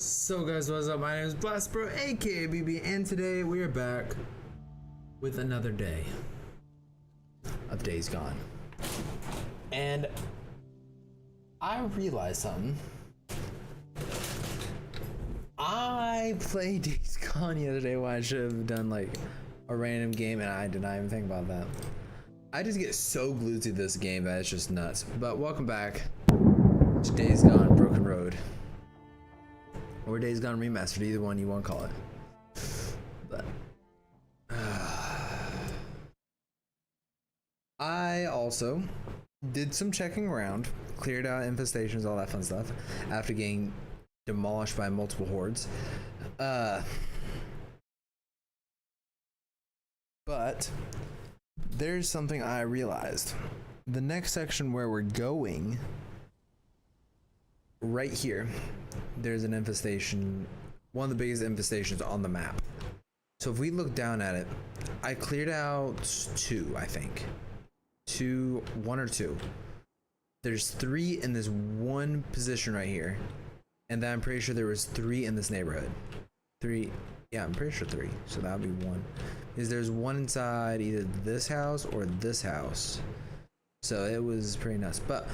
So guys, what's up? My name is BLASTERBRO, aka BB, and today we are back with another day of Days Gone. And I realized something. I played Days Gone the other day when I should have done like a random game, and I did not even think about that. I just get so glued to this game that it's just nuts. But welcome back to Days Gone Broken Road. Or Days Gone Remastered, either one you want to call it. But I also did some checking around, cleared out infestations, all that fun stuff, after getting demolished by multiple hordes. But there's something I realized. The next section where we're going, right here, there's an infestation, one of the biggest infestations on the map. So if we look down at it, I cleared out two, I think. One or two. There's three in this one position right here. And then I'm pretty sure there was three in this neighborhood. Three, yeah, I'm pretty sure three. So that would be one. Because there's one inside either this house or this house. So it was pretty nuts. But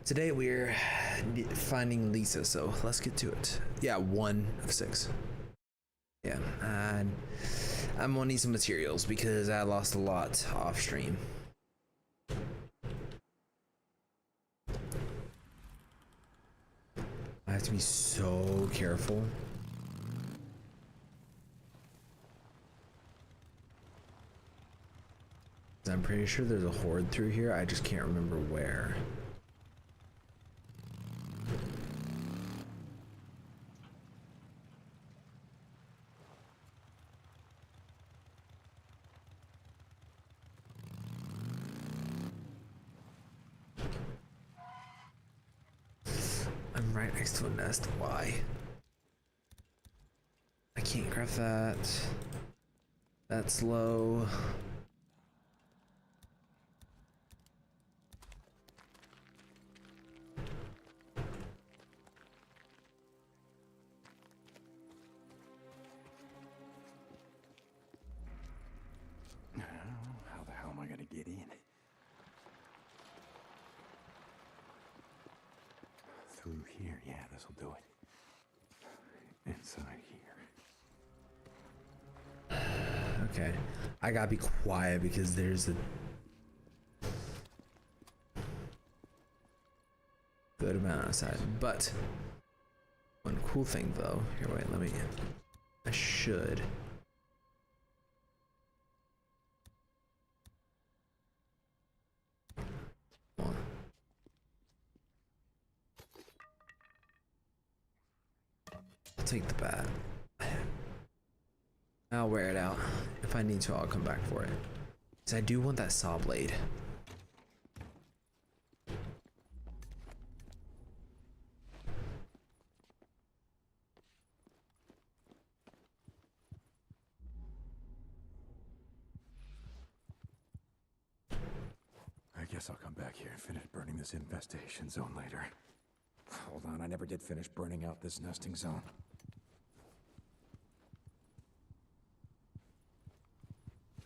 today we're finding Lisa, so let's get to it. Yeah, 1 of 6. Yeah, and I'm gonna need some materials because I lost a lot off stream. I have to be so careful. I'm pretty sure there's a horde through here, I just can't remember where. I'm right next to a nest. Why? I can't grab that. That's low. How the hell am I gonna get in? Through here, yeah, this'll do it. Inside here. Okay, I gotta be quiet because there's a good amount outside. But one cool thing though, here, wait, I should. I'll take the bat. I'll wear it out. If I need to, I'll come back for it. Because I do want that saw blade. I guess I'll come back here and finish burning this infestation zone later. Hold on, I never did finish burning out this nesting zone.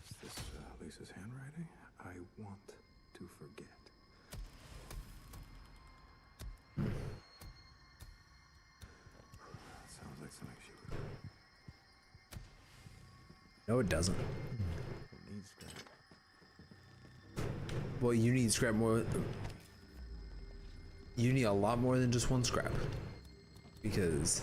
Is this Lisa's handwriting? I want to forget. Sounds like something she would. No, it doesn't. It needs scrap. Well, you need scrap more. You need a lot more than just one scrap. Because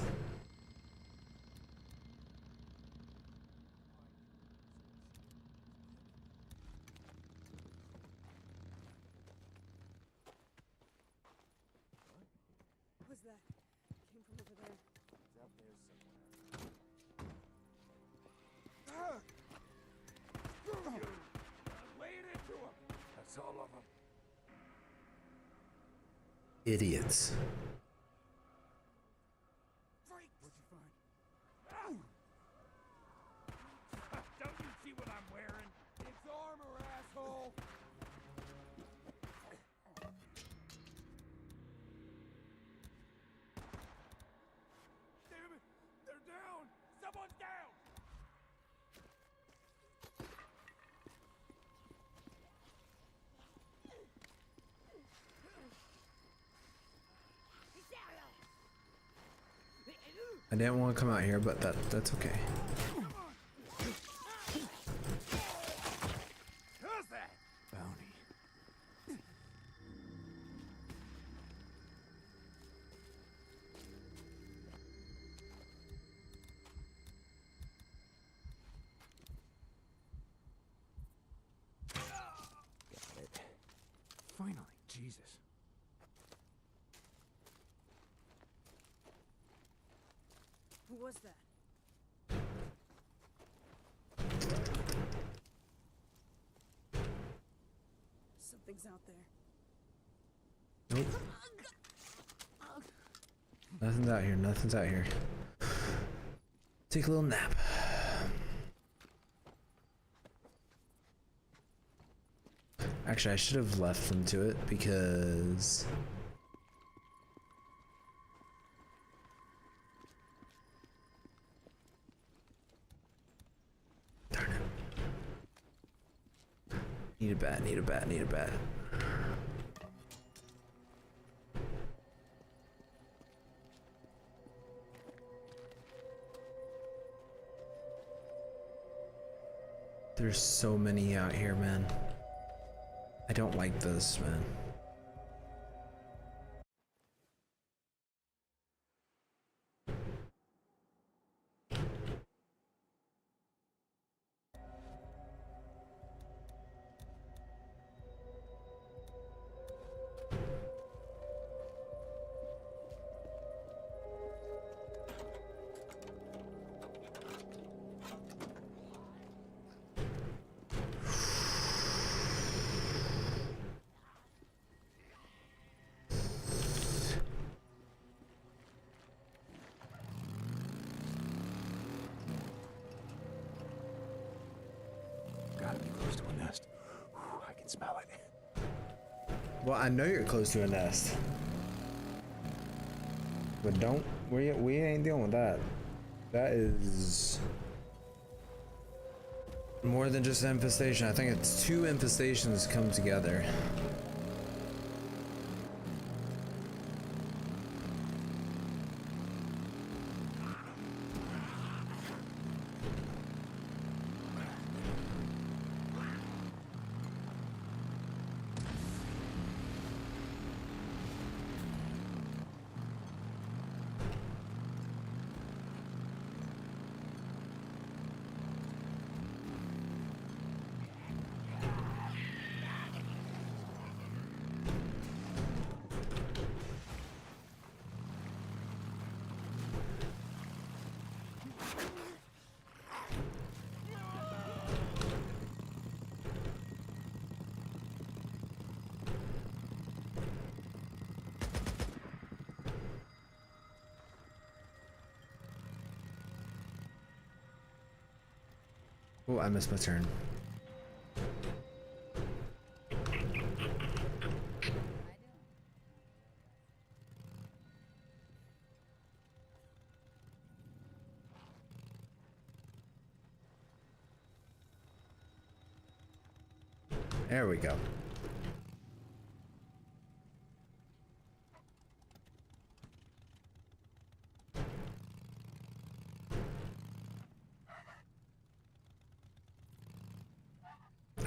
What was that? Came from over there. It's out there somewhere. Lay it into him. That's all of them. idiots. What'd you find? Don't you see what I'm wearing? It's armor, asshole. Damn it! I didn't want to come out here, but that's okay. Who's that? Bounty. Got it. Finally, Jesus. Who was that? Something's out there. Nope. Nothing's out here. Nothing's out here. Take a little nap. Actually, I should have left them to it because darn it. Need a bat, need a bat, need a bat. There's so many out here, man. I don't like this, man. Gotta be close to a nest. Whew, I can smell it. Well, I know you're close to a nest. But we ain't dealing with that. That is more than just an infestation. I think it's 2 infestations come together. Oh, I missed my turn. There we go.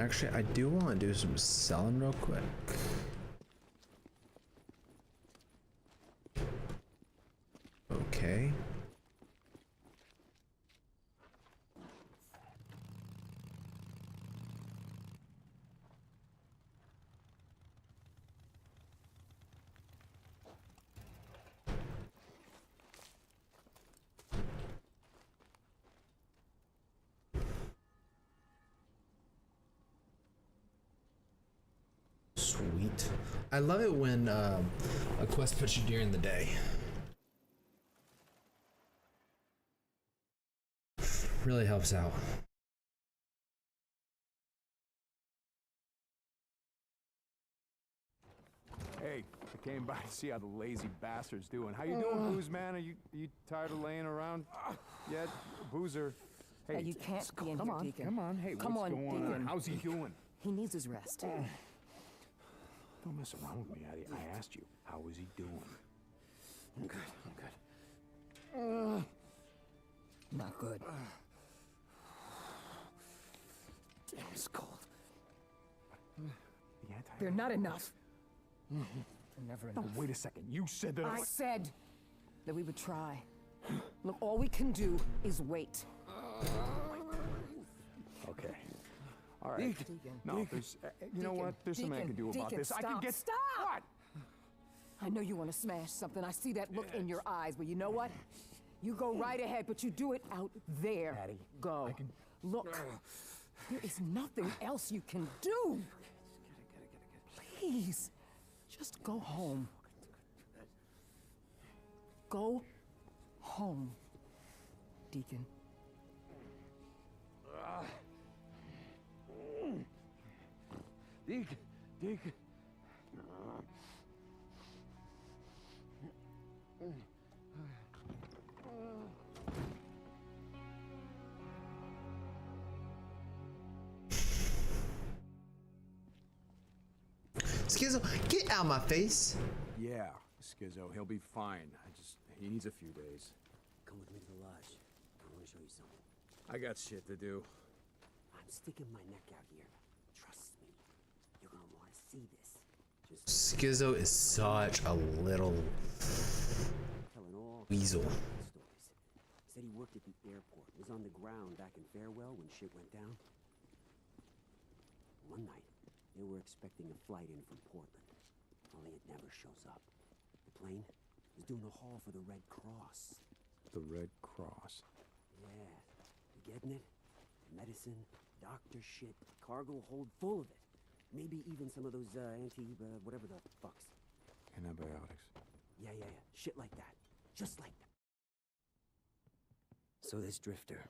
Actually, I do want to do some selling real quick. Okay. Sweet. I love it when a quest puts you during the day. Really helps out. Hey, I came by to see how the lazy bastard's doing. How you doing, Booze Man? Are you tired of laying around yet? Boozer. Hey, You can't be in come here, on, Deacon. come on. Hey, Come what's on, going on? Deacon. How's he doing? He needs his rest. Don't mess around with me. I asked you, how is he doing? I'm good. Not good. Damn, it's cold. The anti. They're not enough. They're never No, enough. wait a second. You said that. I said that we would try. Look, all we can do is wait. Okay. All right. Deacon. No, there's. You know Deacon, what? There's something I can do about Deacon, this. I can stop, get. stop! What? I know you want to smash something. I see that look in your eyes, but you know what? You go right ahead, but you do it out there. Patty, Go. Look, there is nothing else you can do. Please, just go home. Go home, Deacon. Deacon. Skizzo, get out of my face. Yeah, Skizzo, he'll be fine. He needs a few days. Come with me to the lodge. I want to show you something. I got shit to do. I'm sticking my neck out here. Trust me. You're gonna want to see this. Just Skizzo is such a little telling all weasel. stories. Said he worked at the airport. Was on the ground back in Farewell when shit went down. One night, they were expecting a flight in from Portland. Only it never shows up. The plane was doing a haul for the Red Cross. The Red Cross. Yeah, you getting it? Medicine, doctor shit, cargo hold full of it. Maybe even some of those whatever the fucks. Antibiotics. Yeah. Shit like that. Just like that. So this drifter,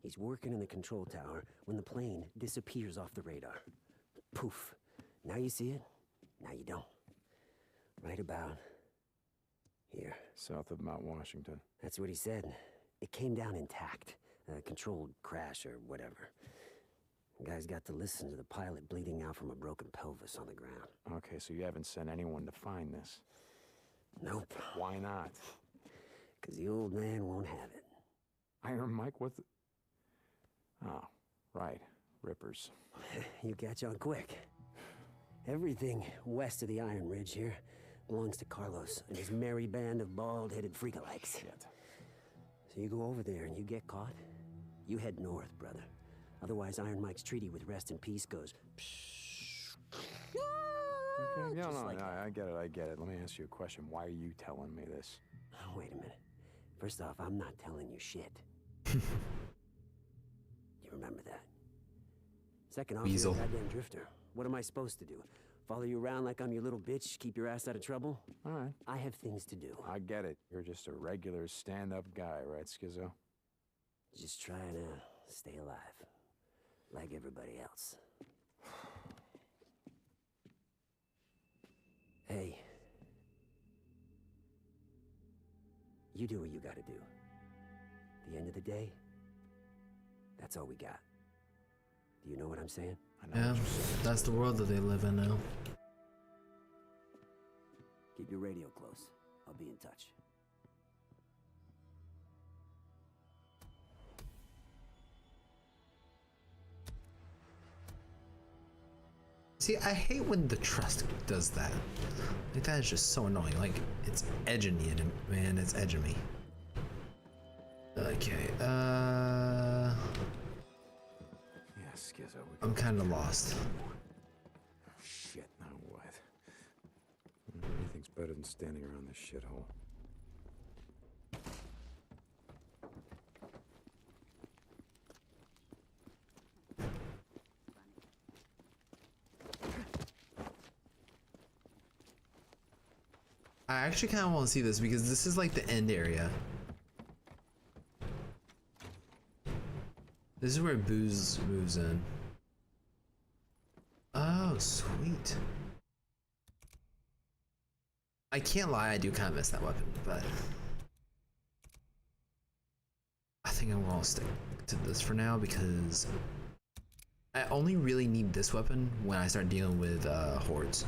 he's working in the control tower when the plane disappears off the radar. Poof. Now you see it, now you don't. Right about here. South of Mount Washington. That's what he said. It came down intact. A controlled crash or whatever. The guy's got to listen to the pilot bleeding out from a broken pelvis on the ground. Okay, so you haven't sent anyone to find this. Nope. Why not? Because the old man won't have it. Iron Mike, what the... Oh, right. Rippers. You catch on quick. Everything west of the Iron Ridge here belongs to Carlos and his merry band of bald-headed freakalikes. Shit. So you go over there and you get caught, you head north, brother. Otherwise, Iron Mike's treaty with Rest in Peace goes... Okay, no, just like I get it. Let me ask you a question. Why are you telling me this? Oh, wait a minute. First off, I'm not telling you shit. You remember that? Second off, Weasel. you're a goddamn drifter. What am I supposed to do? Follow you around like I'm your little bitch, keep your ass out of trouble? All right. I have things to do. I get it. You're just a regular stand-up guy, right, Skizzo? Just trying to stay alive. Like everybody else. Hey. You do what you gotta do. At the end of the day, that's all we got. Do you know what I'm saying? I know Yeah, what you're saying. that's the world that they live in now. Keep your radio close. I'll be in touch. See, I hate when the trust does that. Like, that is just so annoying. Like, it's edging you, man. It's edging me. Okay, Yeah, Skizzo. I'm kind of lost. Oh, shit, now what? Anything's better than standing around this shithole. I actually kind of want to see this because this is like the end area. This is where Booze moves in. Oh, sweet. I can't lie, I do kind of miss that weapon, but I think I'm gonna stick to this for now because I only really need this weapon when I start dealing with hordes.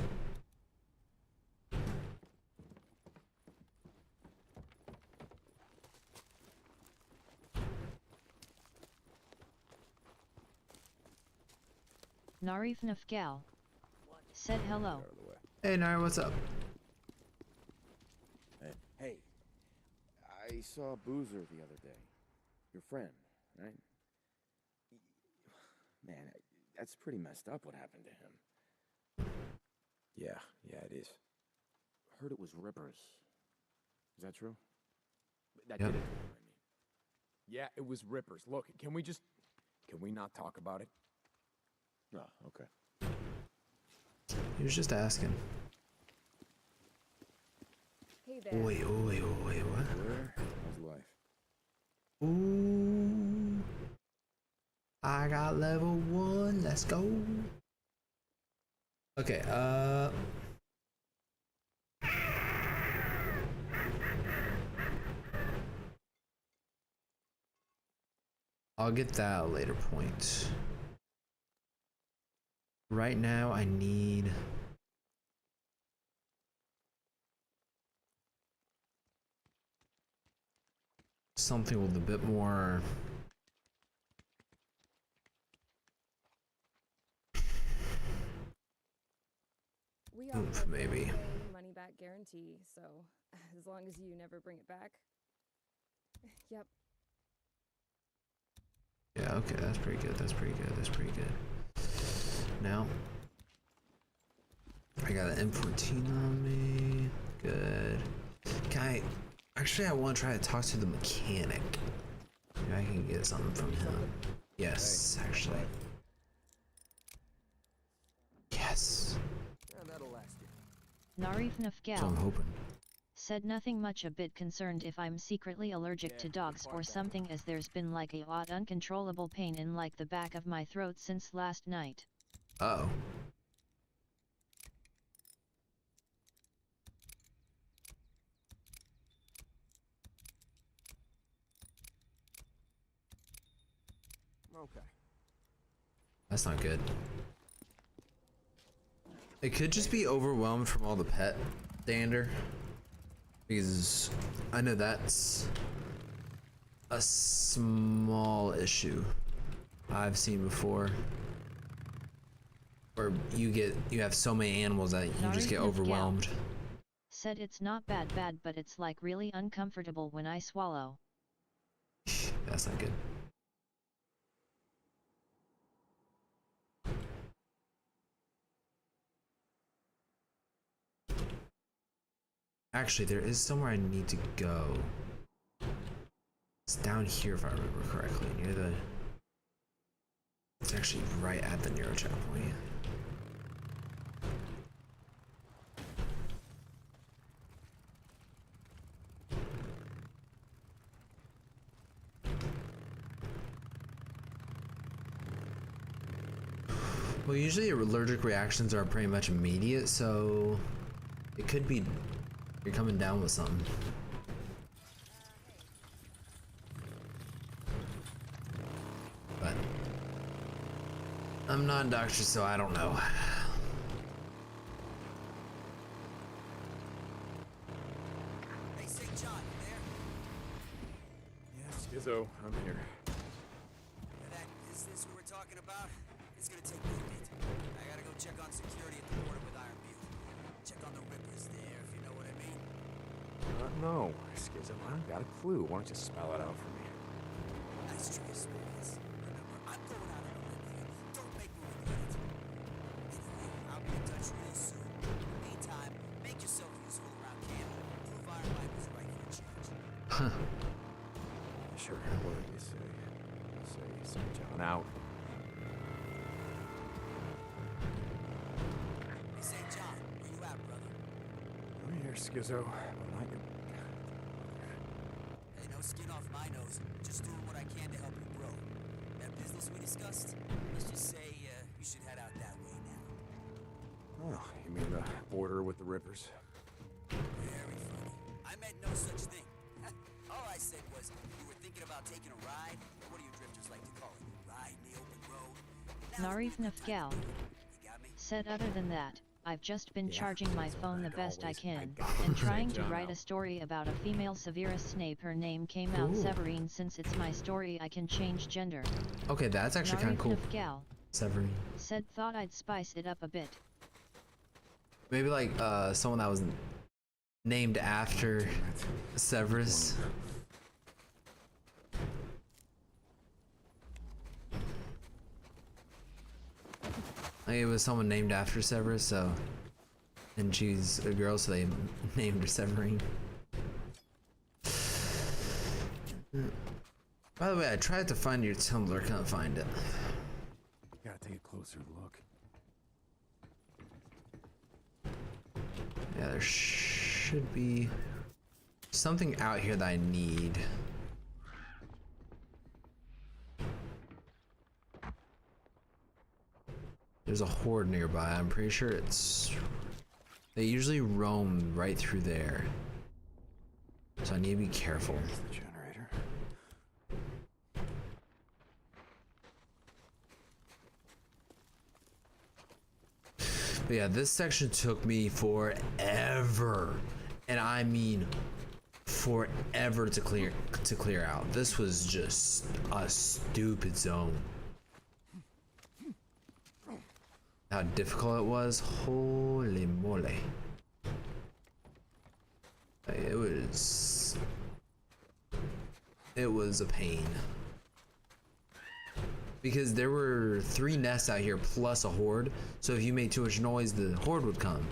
Narif Nafgal said hello. Out of the way. Hey, Nara, what's up? Hey, I saw Boozer the other day. Your friend, right? Man, that's pretty messed up what happened to him. Yeah, it is. Heard it was Rippers. Is that true? That Yep. did it to him, I mean. Yeah, it was Rippers. Look, can we not talk about it? Oh, okay. He was just asking. Hey there. Wait, what? Where? How's life? Ooh. I got level 1. Let's go. Okay, I'll get that at a later point. Right now, I need something with a bit more We oomph, offer a maybe. 30-day money-back guarantee, so as long as you never bring it back. Yep. Yeah, okay, that's pretty good. That's pretty good. Now, I got an M14 on me. Good. Actually, I want to try to talk to the mechanic. Maybe I can get something from him. Yes, actually. Yes. Narif That's what I'm Nafgal hoping. said nothing much, a bit concerned if I'm secretly allergic to dogs or something, as there's been like a odd uncontrollable pain in like the back of my throat since last night. Uh-oh. Okay. That's not good. It could just be overwhelmed from all the pet dander. Because I know that's a small issue I've seen before. Where you have so many animals that you just get Narif Nafgal overwhelmed. said it's not bad, but it's like really uncomfortable when I swallow. That's not good. Actually, there is somewhere I need to go. It's down here if I remember correctly, near the... It's actually right at the Nero checkpoint. Well, usually allergic reactions are pretty much immediate, so it could be you're coming down with something. But I'm not a doctor, so I don't know. Hey, St. John, you there? Yes, Skizzo, I'm here. Yeah, that business we were talking about, it's gonna take me a bit. I gotta go check on security at the border with Iron Butte. Check on the Rippers there, if you know what I mean. No, Skizzo, I don't got a clue. Why don't you spell it out for me? Nice choice, Spirits. Remember, I'm going out on a limb here. Don't make me regret it. Anyway, I'll be in touch real soon. In the meantime, make yourself useful around camp. Prove Iron Mike was right for a change. Sure, what did you say? I'll say St. John out. Hey, St. John, where you at, brother? I'm here, Skizzo, but not your... Hey, no skin off my nose. Just doing what I can to help you grow. That business we discussed, let's just say you should head out that way now. Oh, you mean the border with the Rippers? Very funny. I meant no such thing. All I said was you were thinking about taking a ride, or what do you drifters like to call it? Ride in the open road? Now's Narif a good time Nafgal to do it. You got me? said other than that, I've just been Yeah, charging my so phone the like best I always, I can, got and St. trying to John write a out. story about a female Severus Snape. Her name came out Ooh. Severine. Since it's my story, I can change gender. Okay, that's actually kind Narif of cool. Nafgal Severine. Said thought I'd spice it up a bit. Maybe like someone that was named after Severus. Like it was someone named after Severus, so, and she's a girl, so they named her Severine. By the way, I tried to find your Tumblr, couldn't find it. Gotta take a closer look. Yeah, there should be something out here that I need. There's a horde nearby. I'm pretty sure they usually roam right through there. So I need to be careful. There's the generator. But yeah, this section took me forever. And I mean forever to clear out. This was just a stupid zone. How difficult it was, holy moly. It was a pain. Because there were 3 nests out here plus a horde, so if you made too much noise, the horde would come.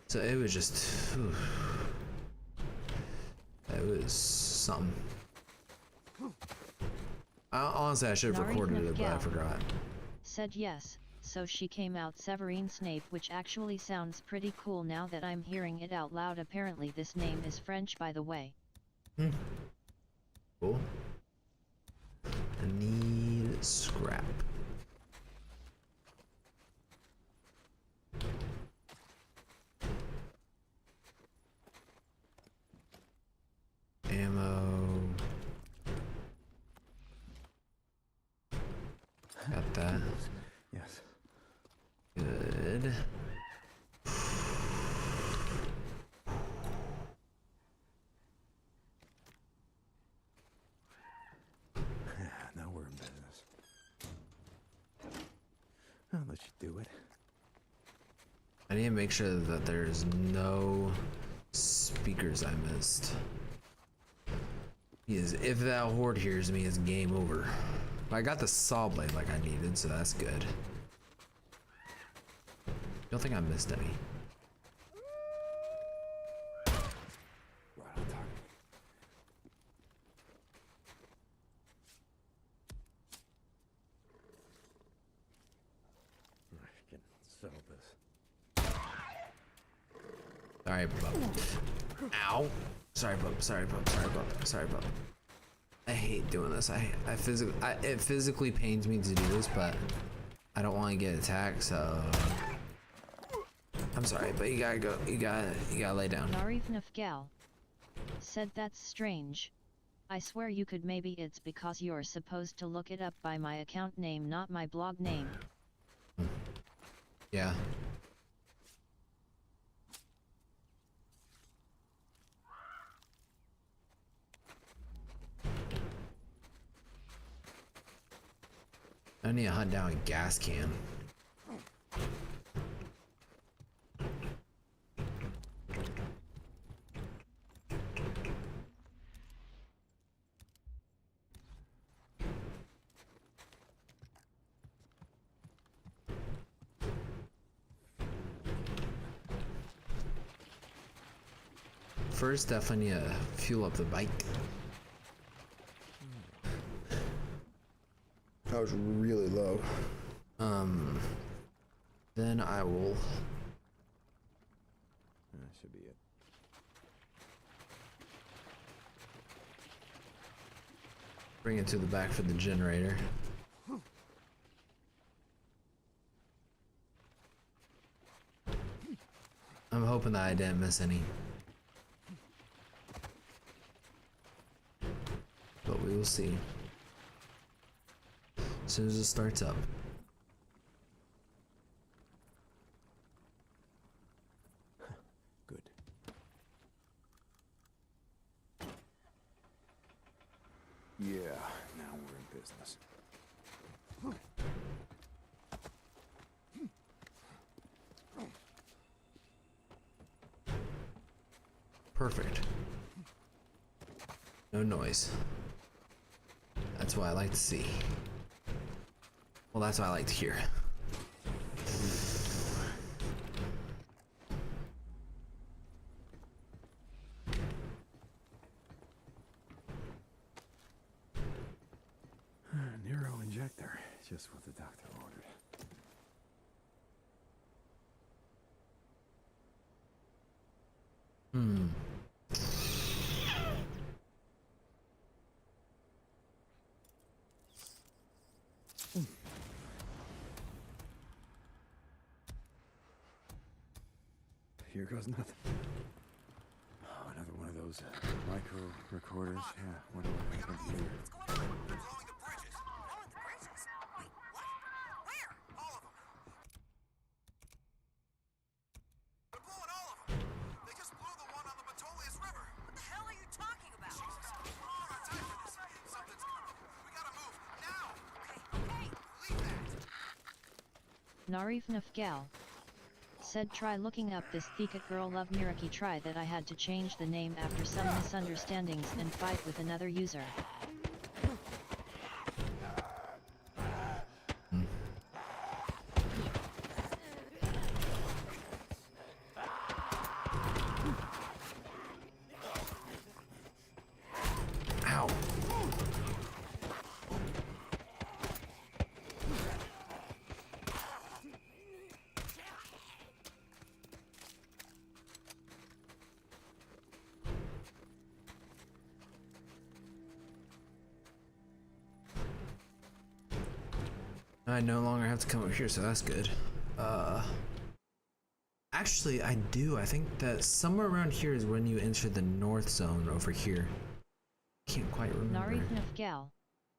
So it was just, it was something. Honestly, I should have recorded it, but I forgot. Said yes, so she came out Severine's Snape, which actually sounds pretty cool now that I'm hearing it out loud. Apparently this name is French, by the way. Cool. I need scrap. Ammo. Got that. Yes. Good. Now we're in business. I'll let you do it. I need to make sure that there's no speakers I missed. Because if that horde hears me, it's game over. I got the saw blade like I needed, so that's good. Don't think I missed any. Right on target. I can settle this. Sorry, bub. Ow. Sorry, bub. Sorry, bub. Sorry, bub. Sorry, bub. I hate doing this. It physically pains me to do this, but I don't want to get attacked, so I'm sorry, but you gotta go. You gotta lay down. Narif Nafgal said that's strange. I swear you could. Maybe it's because you're supposed to look it up by my account name, not my blog name. Yeah. I need to hunt down a gas can. First, definitely need to fuel up the bike. I was really low. Then I will. That should be it. Bring it to the back for the generator. I'm hoping that I didn't miss any. But we will see. As soon as it starts up. Good. Yeah, now we're in business. Perfect. No noise. That's what I like to see. Well, that's what I like to hear. Neuro injector, just what the doctor ordered. Here goes nothing. Oh, another one of those micro recorders. Yeah, wonder what happened here. What's going on? They're blowing the bridges. Blowing the bridges? Wait, what? Where? All of them. They're blowing all of them. They just blew the one on the Metolius River. What the hell are you talking about? Jesus, we're all on time for this. Something's coming. We gotta move now. Okay. Leave that. Narif Nafgal said try looking up this Thika girl love Miraki, try that I had to change the name after some misunderstandings and fight with another user. Ow. I no longer have to come up here, so that's good. Actually, I do. I think that somewhere around here is when you enter the north zone over here. Can't quite remember. Narif Nafgal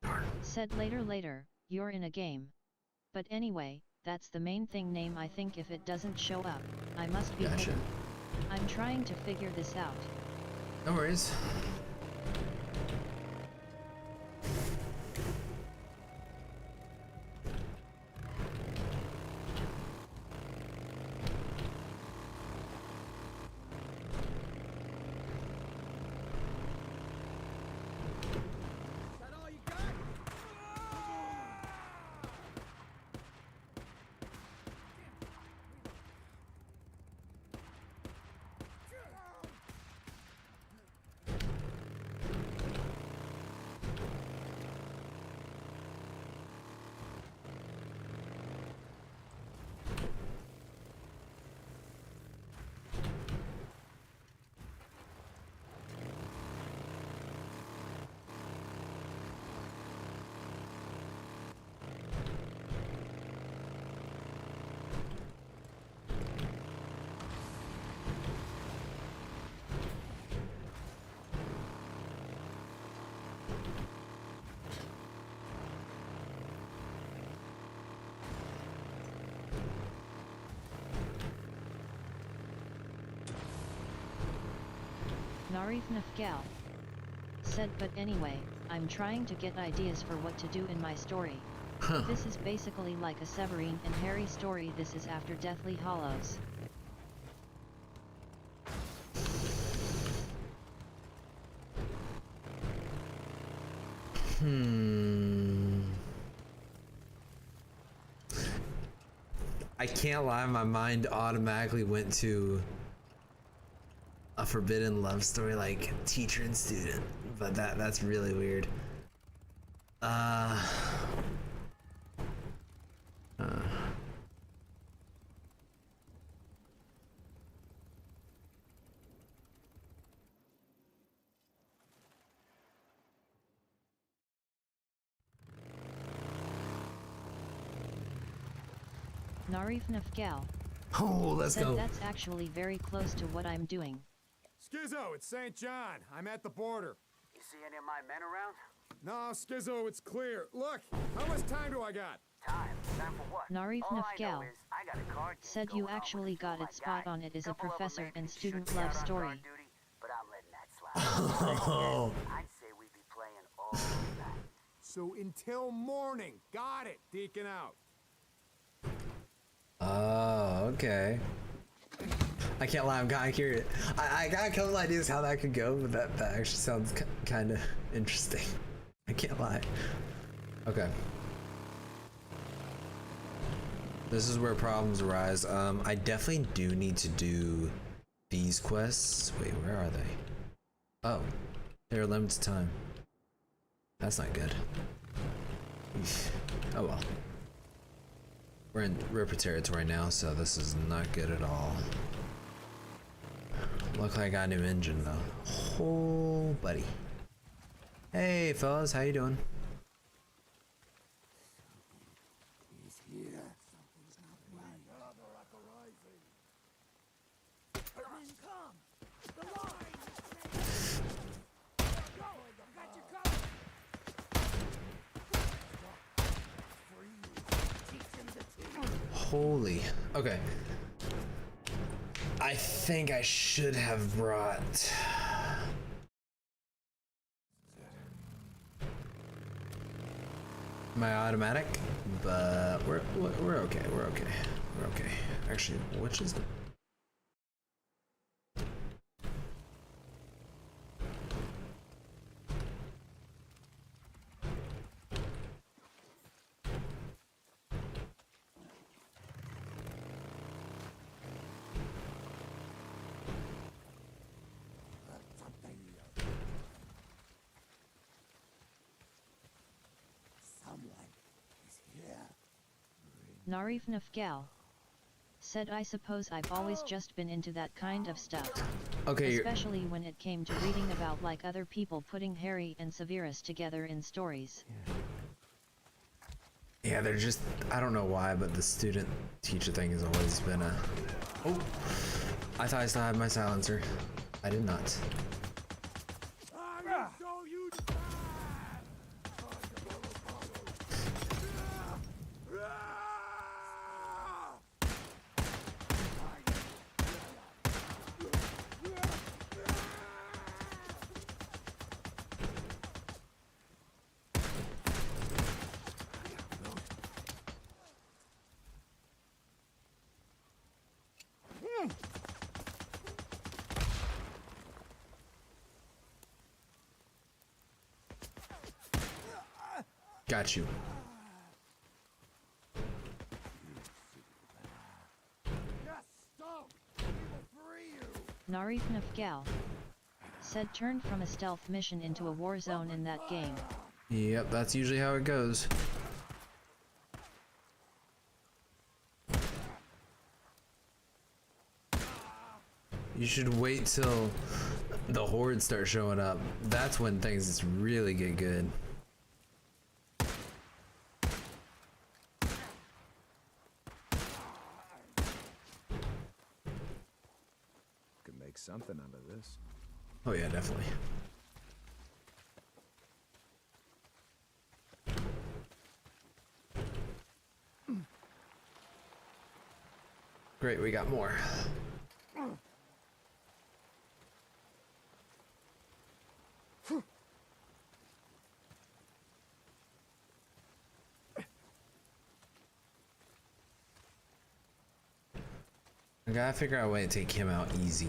Darn. said later, you're in a game. But anyway, that's the main thing name. I think if it doesn't show up, I must be Gotcha. hidden. I'm trying to figure this out. No worries. Narif Nafgal said but anyway, I'm trying to get ideas for what to do in my story. Huh. This is basically like a Severine and Harry story. This is after Deathly Hallows. I can't lie, my mind automatically went to a forbidden love story like teacher and student, but that's really weird. Narif Nafgal Oh, let's said go. that's actually very close to what I'm doing. Skizzo, it's St. John. I'm at the border. You see any of my men around? No, Skizzo, it's clear. Look, how much time do I got? Time? Time for what? Narif All I know Nafgal is I got a card game said going you on actually with got my it spot guy. on. It is a Couple of 'em professor maybe and should student be love out on story. guard duty, but I'm letting that slide. I'd say we'd be playing all night. So until morning. Got it. Deacon out. Oh, okay. I can't lie, I'm kind of curious. I got a couple ideas how that could go, but that actually sounds kind of interesting. I can't lie. Okay. This is where problems arise. I definitely do need to do these quests. Wait, where are they? Oh, they're limited time. That's not good. Eesh. Oh well. We're in Ripper territory now, so this is not good at all. Luckily I got a new engine though. Oh, buddy. Hey fellas, how you doing? Holy. Okay. I think I should have brought. My automatic, but we're okay. We're okay. We're okay. Actually, which is the. Narif Nafgal said, I suppose I've always just been into that kind of stuff. Okay. Especially when it came to reading about like other people putting Harry and Severus together in stories. Yeah, they're just, I don't know why, but the student teacher thing has always been a. Oh, I thought I still had my silencer. I did not. Got you. Narif Nafgal said, turned from a stealth mission into a war zone in that game. Yep, that's usually how it goes. You should wait till the hordes start showing up. That's when things really get good. Could make something out of this. Oh yeah, definitely. Great, we got more. I gotta figure out a way to take him out easy.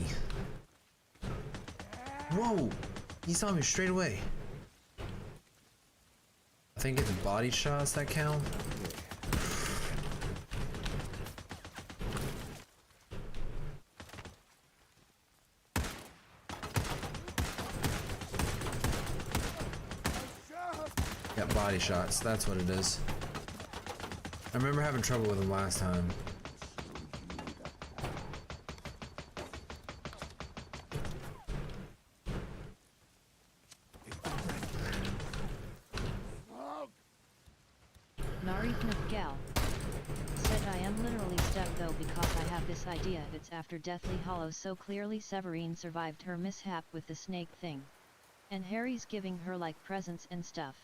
Whoa! He saw me straight away. I think it's body shots that count. Yeah, body shots, that's what it is. I remember having trouble with him last time. Narif Nafgal said, I am literally stuck though because I have this idea. It's after Deathly Hollows, so clearly Severine survived her mishap with the snake thing. And Harry's giving her like presents and stuff.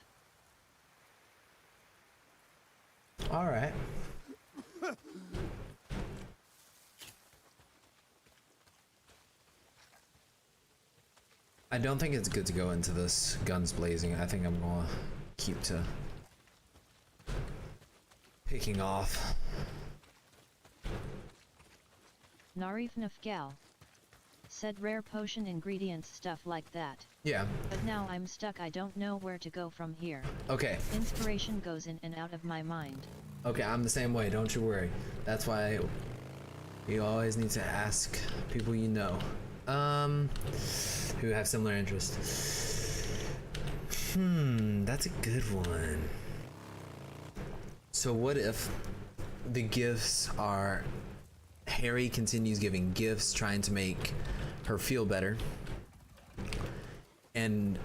Alright. I don't think it's good to go into this guns blazing. I think I'm gonna keep to picking off. Narif Nafgal Said rare potion ingredients, stuff like that. Yeah. But now I'm stuck, I don't know where to go from here. Okay. Inspiration goes in and out of my mind. Okay, I'm the same way, don't you worry. That's why you always need to ask people you know. Who have similar interests. That's a good one. So what if the gifts are Harry continues giving gifts, trying to make her feel better, and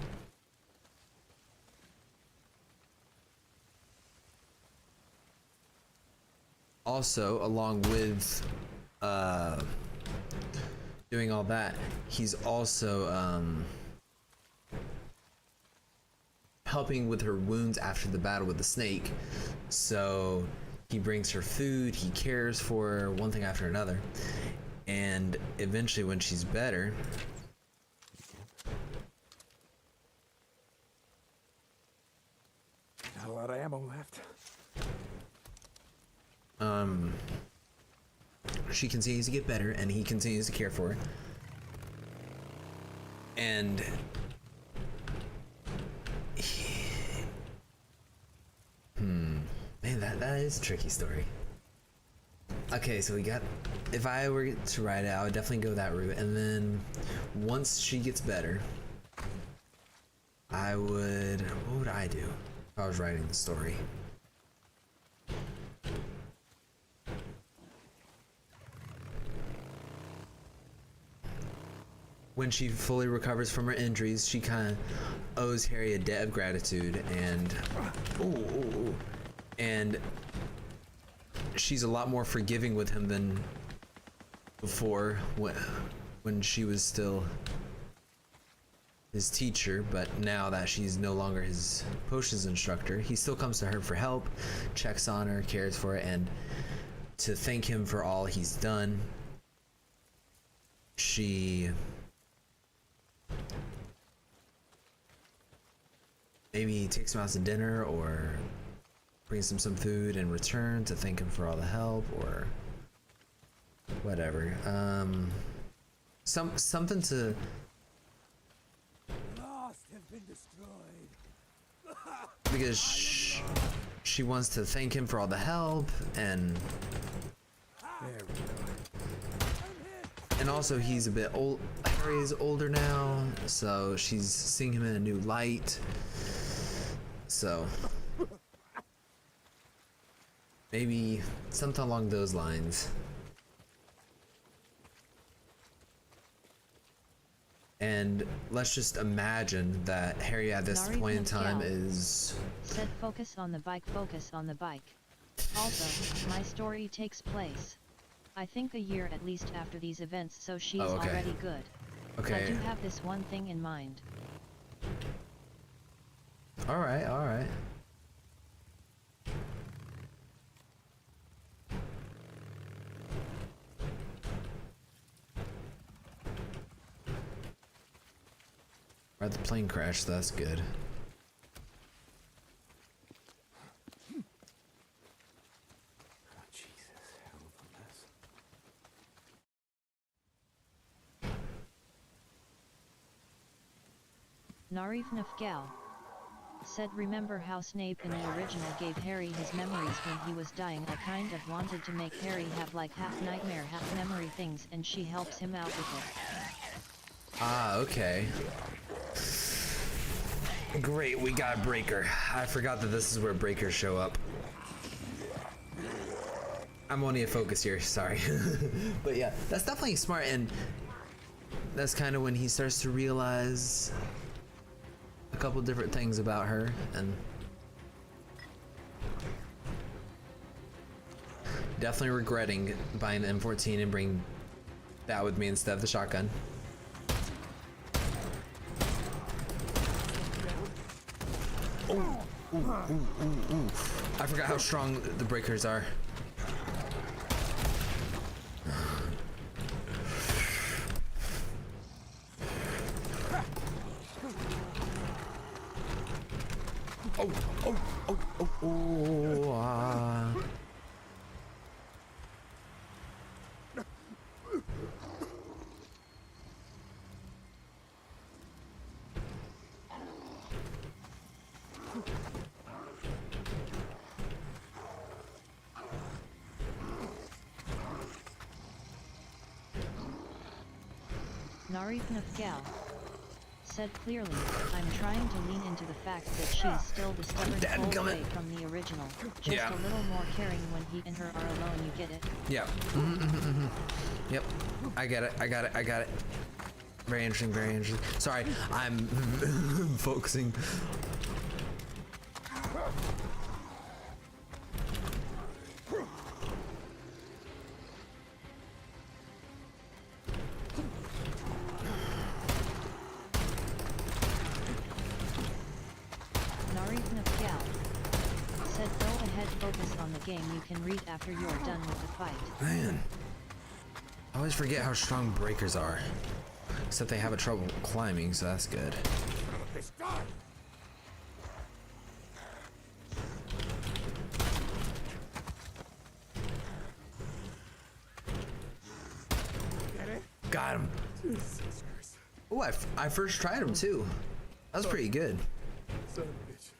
also along with doing all that, he's also helping with her wounds after the battle with the snake. So he brings her food, he cares for her, one thing after another, and eventually when she's better, Not a lot of ammo left. she continues to get better and he continues to care for her. And man, that is a tricky story. Okay, so we got, if I were to write it, I would definitely go that route, and then once she gets better, I would, what would I do if I was writing the story? When she fully recovers from her injuries, she kind of owes Harry a debt of gratitude, and and she's a lot more forgiving with him than before when she was still his teacher. But now that she's no longer his potions instructor, he still comes to her for help, checks on her, cares for her, and to thank him for all he's done, she maybe takes him out to dinner or brings him some food in return to thank him for all the help, or whatever. Something to Lost have been destroyed. because she wants to thank him for all the help, and and also he's a bit old. Harry is older now, so she's seeing him in a new light. So maybe something along those lines. And let's just imagine that Harry at this point in time is... Said focus on the bike, focus on the bike. Also, my story takes place, I think, a year at least after these events, so she's already good. Okay. I do have this one thing in mind. Alright, alright. The plane crashed, so that's good. Oh, Jesus, hell of a mess. Narif Nafgal said, remember how Snape in the original gave Harry his memories when he was dying? I kind of wanted to make Harry have like half nightmare, half memory things, and she helps him out with it. Ah, okay. Great, we got Breaker. I forgot that this is where Breakers show up. I'm only a focus here, sorry. But yeah, that's definitely smart, and that's kind of when he starts to realize a couple different things about her, and definitely regretting buying the M14 and bringing that with me instead of the shotgun. Ooh. I forgot how strong the breakers are. Narifnafgal said clearly, I'm trying to lean into the fact that she's still the stubborn old way from the original. Just Yeah. a little more caring when he and her are alone, you get it? Yeah. Yep. I get it. I got it. I got it. Very interesting. Very interesting. Sorry, I'm focusing. Narifnafgal said go ahead, focus on the game, you can read after you're done with the fight. Man, I always forget how strong breakers are. Except they have a trouble climbing, so that's good. Got him. Oh, I first tried him too. That was pretty good. Son of a bitch.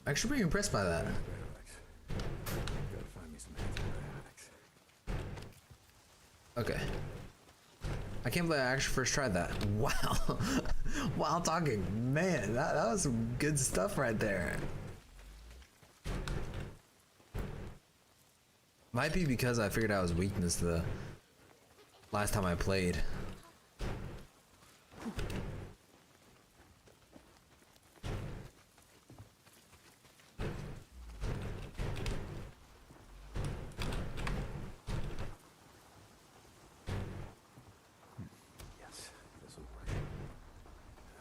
Actually, pretty impressed by that. Gotta find me some antibiotics. Okay. I can't believe I actually first tried that. Wow. While talking, man, that was some good stuff right there. Might be because I figured out his weakness the last time I played. Yes, this will work.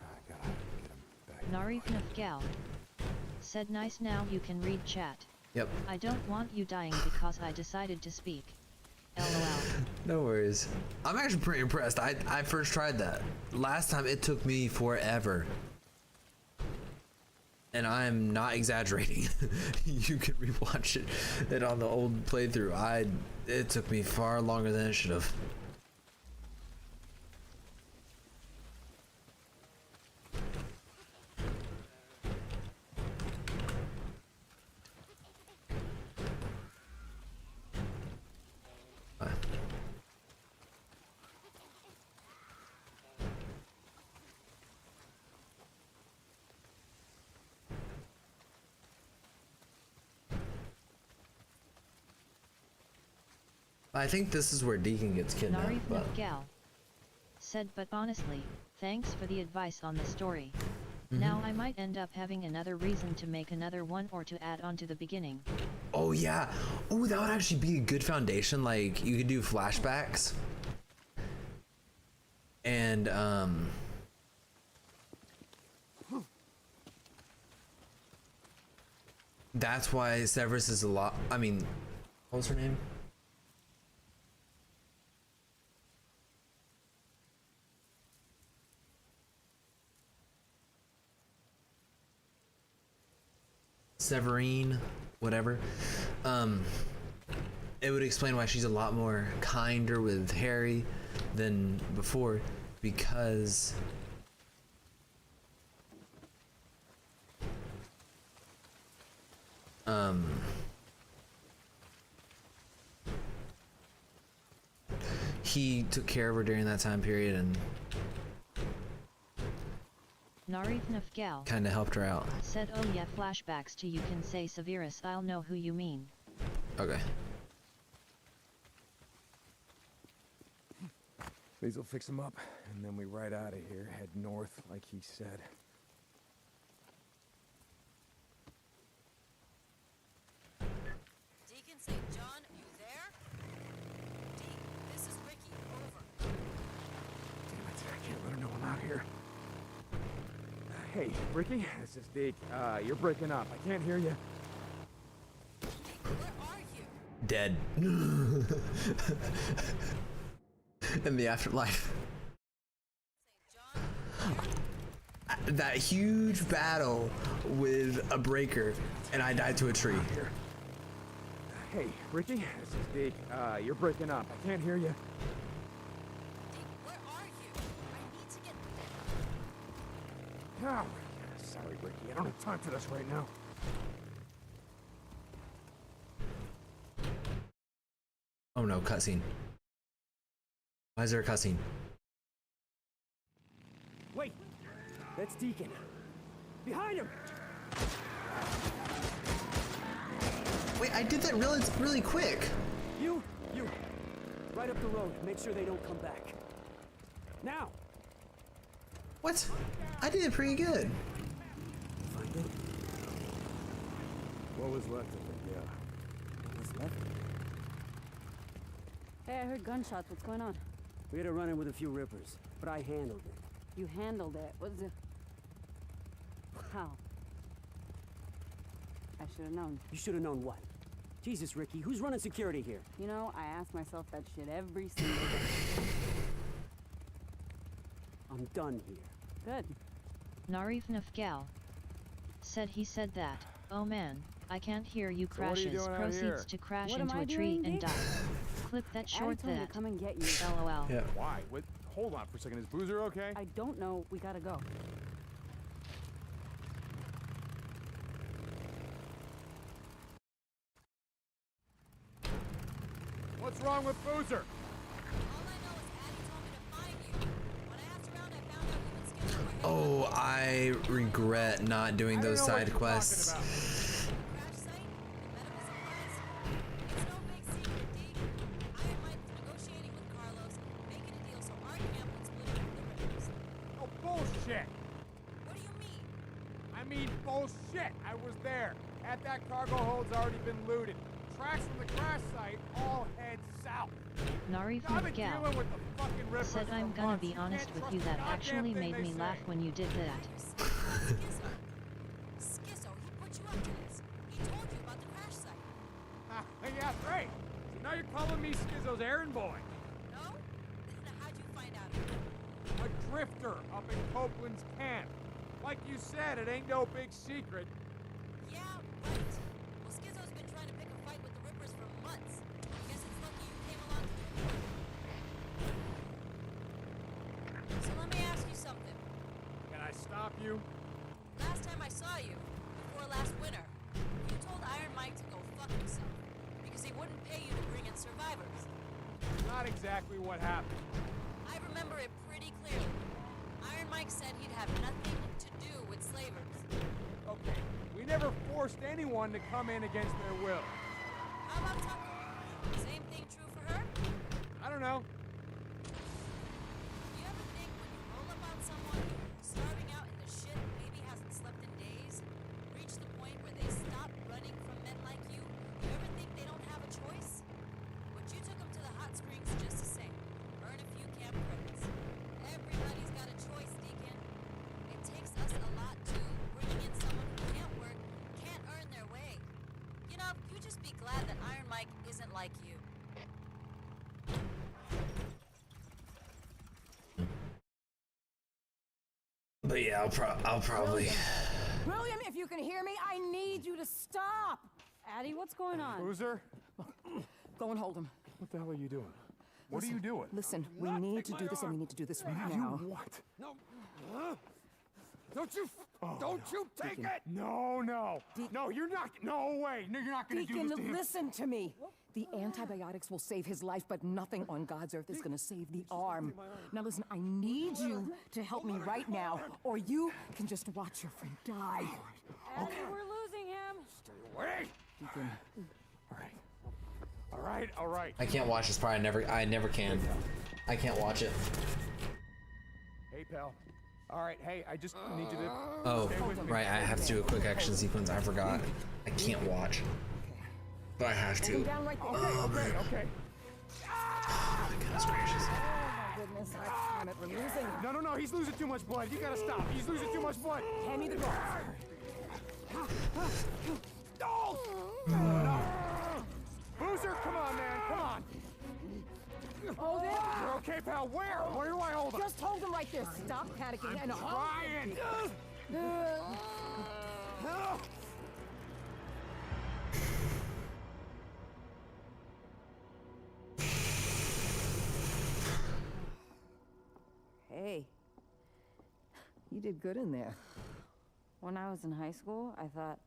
I gotta get him back. Narifnafgal said nice, now you can read chat. Yep. I don't want you dying because I decided to speak. LOL. No worries. I'm actually pretty impressed. I first tried that. Last time it took me forever. And I'm not exaggerating. You can rewatch it on the old playthrough. It took me far longer than it should have. I think this is where Deacon gets kidnapped. But Narifnafgal said, but honestly, thanks for the advice on the story. Now I might end up having another reason to make another one or to add on to the beginning. oh yeah, oh that would actually be a good foundation. Like you could do flashbacks, and that's why Severus is a lot. I mean, what was her name? Severine, whatever. It would explain why she's a lot more kinder with Harry than before, because he took care of her during that time period and Narifnafgal kind of helped her out. said, oh yeah, flashbacks to you can say Severus, I'll know who you mean. Okay. These will fix him up, and then we ride out of here, head north like he said. Deacon St. John, are you there? Deke, this is Ricky, over. Damn it, I can't let her know I'm out here. Hey, Ricky, this is Deke. You're breaking up. I can't hear you. Deke, where are you? Dead. In the afterlife. St. John, That huge battle with a breaker, and I died to a tree. Hey, Ricky, this is Deke. You're breaking up. I can't hear you. Deke, where are you? I need to get... Oh, sorry, Ricky. I don't have time for this right now. Oh no, cutscene. Why is there a cutscene? Wait! That's Deacon. Behind him! Wait, I did that really quick. You! Right up the road. Make sure they don't come back. Now! What? I did it pretty good. Find it? What was left of it, yeah. What was left? Hey, I heard gunshots. What's going on? We had a run-in with a few rippers, but I handled it. You handled it. What's it? How? I should have known. You should have known what? Jesus, Ricky, who's running security here? You know, I ask myself that shit every single day. I'm done here. Good. Narif Nafgal said he said that. Oh man, I can't hear you. So what are you Crashes. doing out Proceeds here? to crash What am into I a tree doing, and Dick? die. Clip that Addie short told me to that. come and get you. LOL. Yeah. Why? What? Hold on for a second. Is Boozer okay? I don't know. We gotta go. What's wrong with Boozer? All I know is Addie told me to find you. When I asked around, I found out you and Skipper were Oh, I regret not doing I don't those know what side you're quests. talking about. crash site, the medical supplies. It's no big secret, D. Iron Mike was negotiating with Carlos, making a deal so our camp would split up with the Rippers. Oh, bullshit. What do you mean? I mean, bullshit. I was there. At that cargo hold's already been looted. Tracks from the crash site all head south. Narif I've been Nafgal dealing with the fucking Rippers said for I'm gonna months. be You honest can't with trust you, a that goddamn actually thing made they me say. laugh when you did that. You're speaking about Skizzo. Skizzo, he put you up to this. He told you about the crash site. Yeah, great. So now you're calling me Skizzo's errand boy. No? How'd you find out? A drifter up in Copeland's camp. Like you said, it ain't no big secret. Yeah, right. Well, Skizzo's been trying to pick a fight with the Rippers for months. Guess it's lucky you came along to do it. So let me ask you something. Can I stop you? Last time I saw you, before last winter, you told Iron Mike to go fuck himself because he wouldn't pay you to bring in survivors. Not exactly what happened. I remember it pretty clearly. Iron Mike said he'd have nothing to do with slavers. Okay, we never forced anyone to come in against their will. How about Tucker? Same thing true for her? I don't know. You ever think when you roll up on someone who's starving out in the shit, maybe hasn't slept in days, reach the point where they stop running from men like you ever think they don't have a choice? But you took them to the hot springs just the same. Earn a few camp credits. Everybody's got a choice, Deacon. It takes us a lot too, bringing in someone who can't work, can't earn their way. You know, you just be glad that Iron Mike isn't like you. But yeah, I'll probably. William, if you can hear me, I need you to stop. Addie, what's going on? Boozer? Go and hold him. What the hell are you doing? What are you doing? Listen, we need to do this, and we need to do this right now. You what? No. Don't you take it! No, no. No, you're not. No way. No, you're not going to do Deacon, this to him. listen to me. The antibiotics will save his life, but nothing on God's earth is going to save the arm. Now listen, I need you to help me right now, or you can just watch your friend die. Addie, we're losing him. Stay away! Deacon. All right, all right. I can't watch this part. I never can. I can't watch it. Hey, pal. All right, hey, I just need you to Oh, stay with me. right. I have to do a quick action sequence. I forgot. I can't watch, but I have to. Down right there. Okay. Goodness gracious. Oh my goodness, I damn it, we're losing. No, he's losing too much blood. You gotta stop. He's losing too much blood. Hand me the gloves. No! Boozer, come on, man, come on. Hold him. You're okay, pal. Where do I hold him? Just hold him right there. Stop panicking and hold Ryan! Hey. You did good in there. When I was in high school, I thought,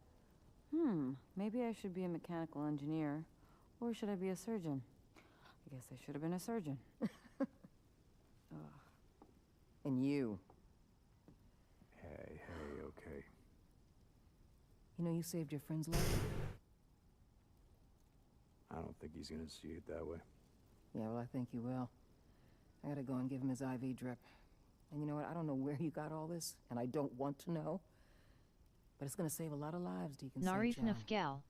maybe I should be a mechanical engineer, or should I be a surgeon? I guess I should have been a surgeon. And you. Hey, okay. You know you saved your friend's life? I don't think he's gonna see it that way. Yeah, well, I think you will. I gotta go and give him his IV drip. And you know what? I don't know where you got all this, and I don't want to know. But it's gonna save a lot of lives, Deacon St. Narif John. Nafgal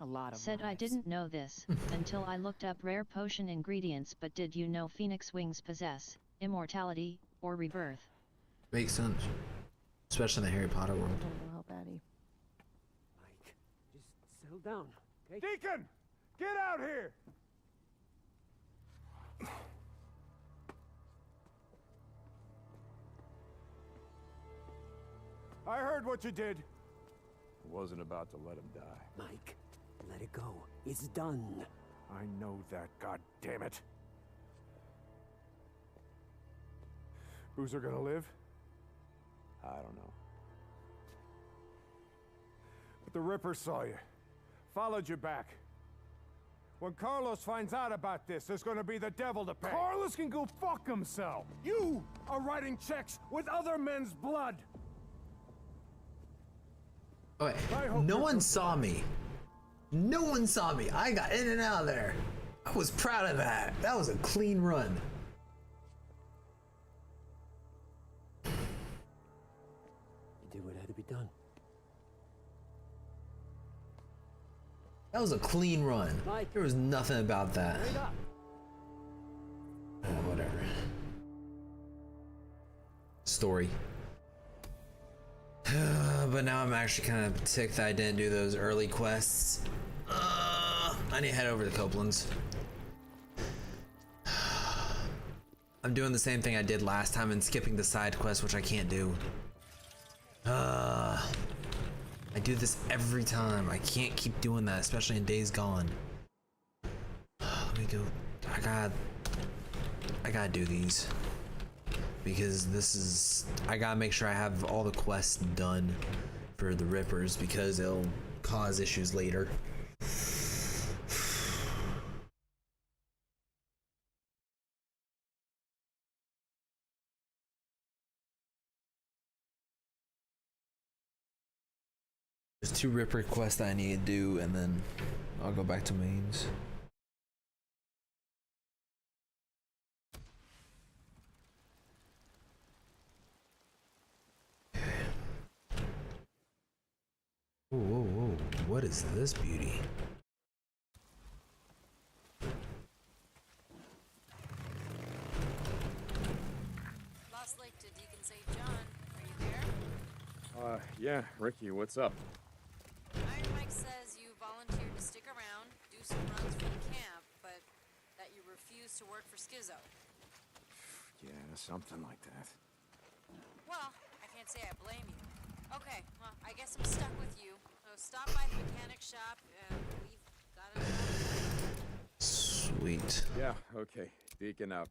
A lot of said I lives. didn't know this until I looked up rare potion ingredients, but did you know phoenix wings possess immortality or rebirth? Makes sense. Especially in the Harry Potter world. We'll help Addie. Mike, just settle down, okay? Deacon! Get out here! I heard what you did. Wasn't about to let him die. Mike, let it go. It's done. I know that, god damn it. Boozer gonna live? I don't know. But the Ripper saw you. Followed you back. When Carlos finds out about this, there's gonna be the devil to pay. Carlos can go fuck himself. You are writing checks with other men's blood. Okay, no one saw me. No one saw me. I got in and out of there. I was proud of that. That was a clean run. You did what had to be done. That was a clean run. Mike. There was nothing about that. Straight up. Whatever. Story. But now I'm actually kind of ticked that I didn't do those early quests. I need to head over to Copeland's. I'm doing the same thing I did last time and skipping the side quest, which I can't do. I do this every time. I can't keep doing that, especially in Days Gone. Let me go. I gotta do these. Because this is, I gotta make sure I have all the quests done for the Rippers because it'll cause issues later. There's 2 Ripper quests that I need to do and then I'll go back to mains. Whoa, whoa, whoa. What is this beauty? Lost Lake to Deacon St. John. Are you there? Yeah, Ricky, what's up? Iron Mike says you volunteered to stick around, do some runs for the camp, but that you refuse to work for Skizzo. Yeah, something like that. Well, I can't say I blame you. Okay, well, I guess I'm stuck with you. So stop by the mechanic shop, and we've got it. Sweet. Yeah, okay. Deacon out.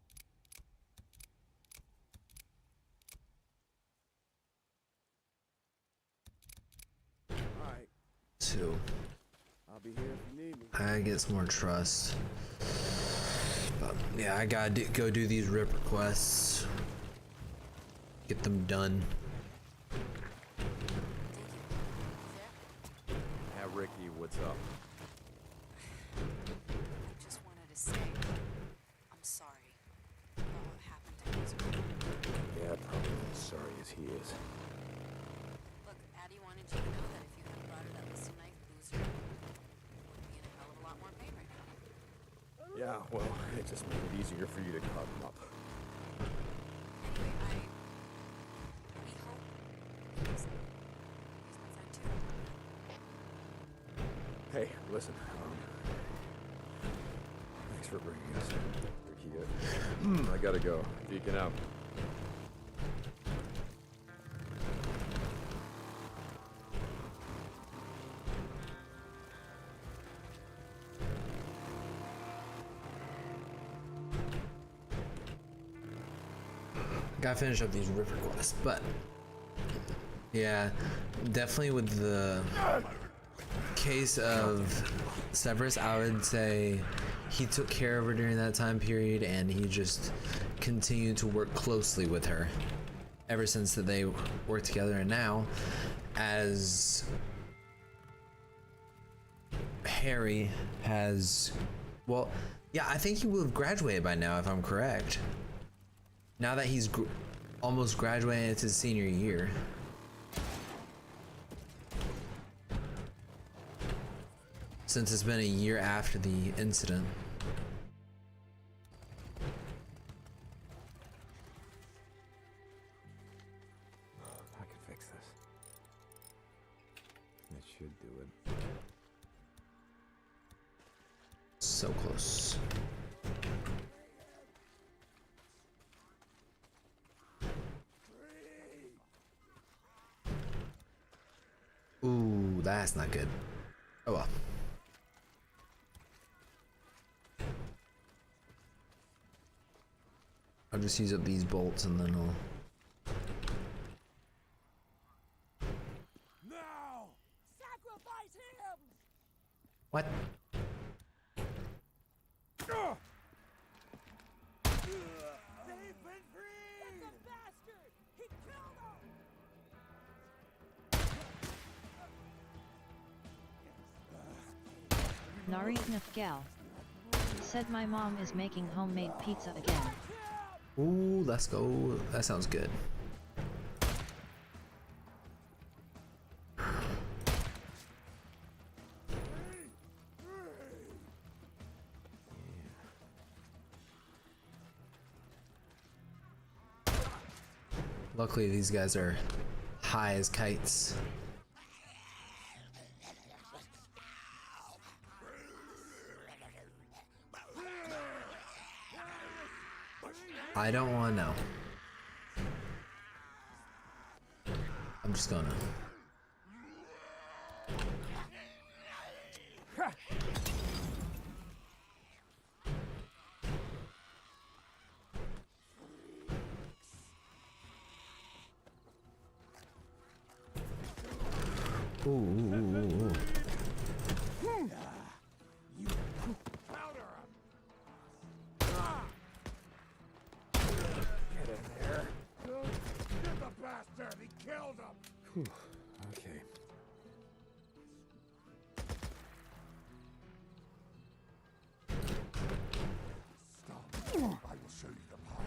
Alright, 2. I'll be here if you need me. I get some more trust. But yeah, I gotta go do these Ripper quests. Get them done. Yeah, Ricky, what's up? I just wanted to say, I'm sorry about what happened to Boozer. Yeah, probably as sorry as he is. Look, Addie wanted you to know that if you hadn't brought her that listed knife, Boozer would be in a hell of a lot more pain right now. Yeah, well, it just made it easier for you to cut him up. Anyway, we hope he's my friend too. Hey, listen, thanks for bringing us Ricky. I gotta go. Deacon out. Gotta finish up these Ripper quests, but Yeah, definitely with the case of Severus, I would say he took care of her during that time period, and he just continued to work closely with her ever since that they worked together. And now, as Harry has, well, yeah, I think he will have graduated by now if I'm correct. Now that he's almost graduating into his senior year. Since it's been a year after the incident. I can fix this. That should do it. So close. Ooh, that's not good. Oh well. I'll just use up these bolts and then I'll... Now! Sacrifice him! What? They've been freed! That's a bastard! He killed him! Narith Gal said my mom is making homemade pizza again. Ooh, let's go. That sounds good. Luckily, these guys are high as kites. I don't want to know. I'm just gonna. Ooh, ooh, ooh, ooh. Bastard! He killed him! Whew. Okay. Stop. I will show you the path.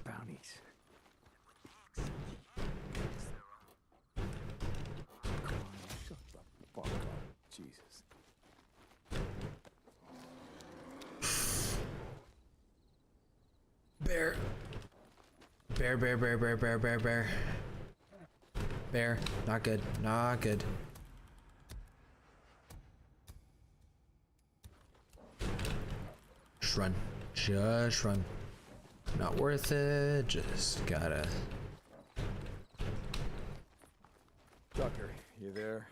Bounties. Shut the fuck up. Jesus. Bear. Bear, bear, bear, bear, bear, bear, bear. Bear. Not good. Not good. Just run. Just run. Not worth it. Just gotta. Tucker, you there?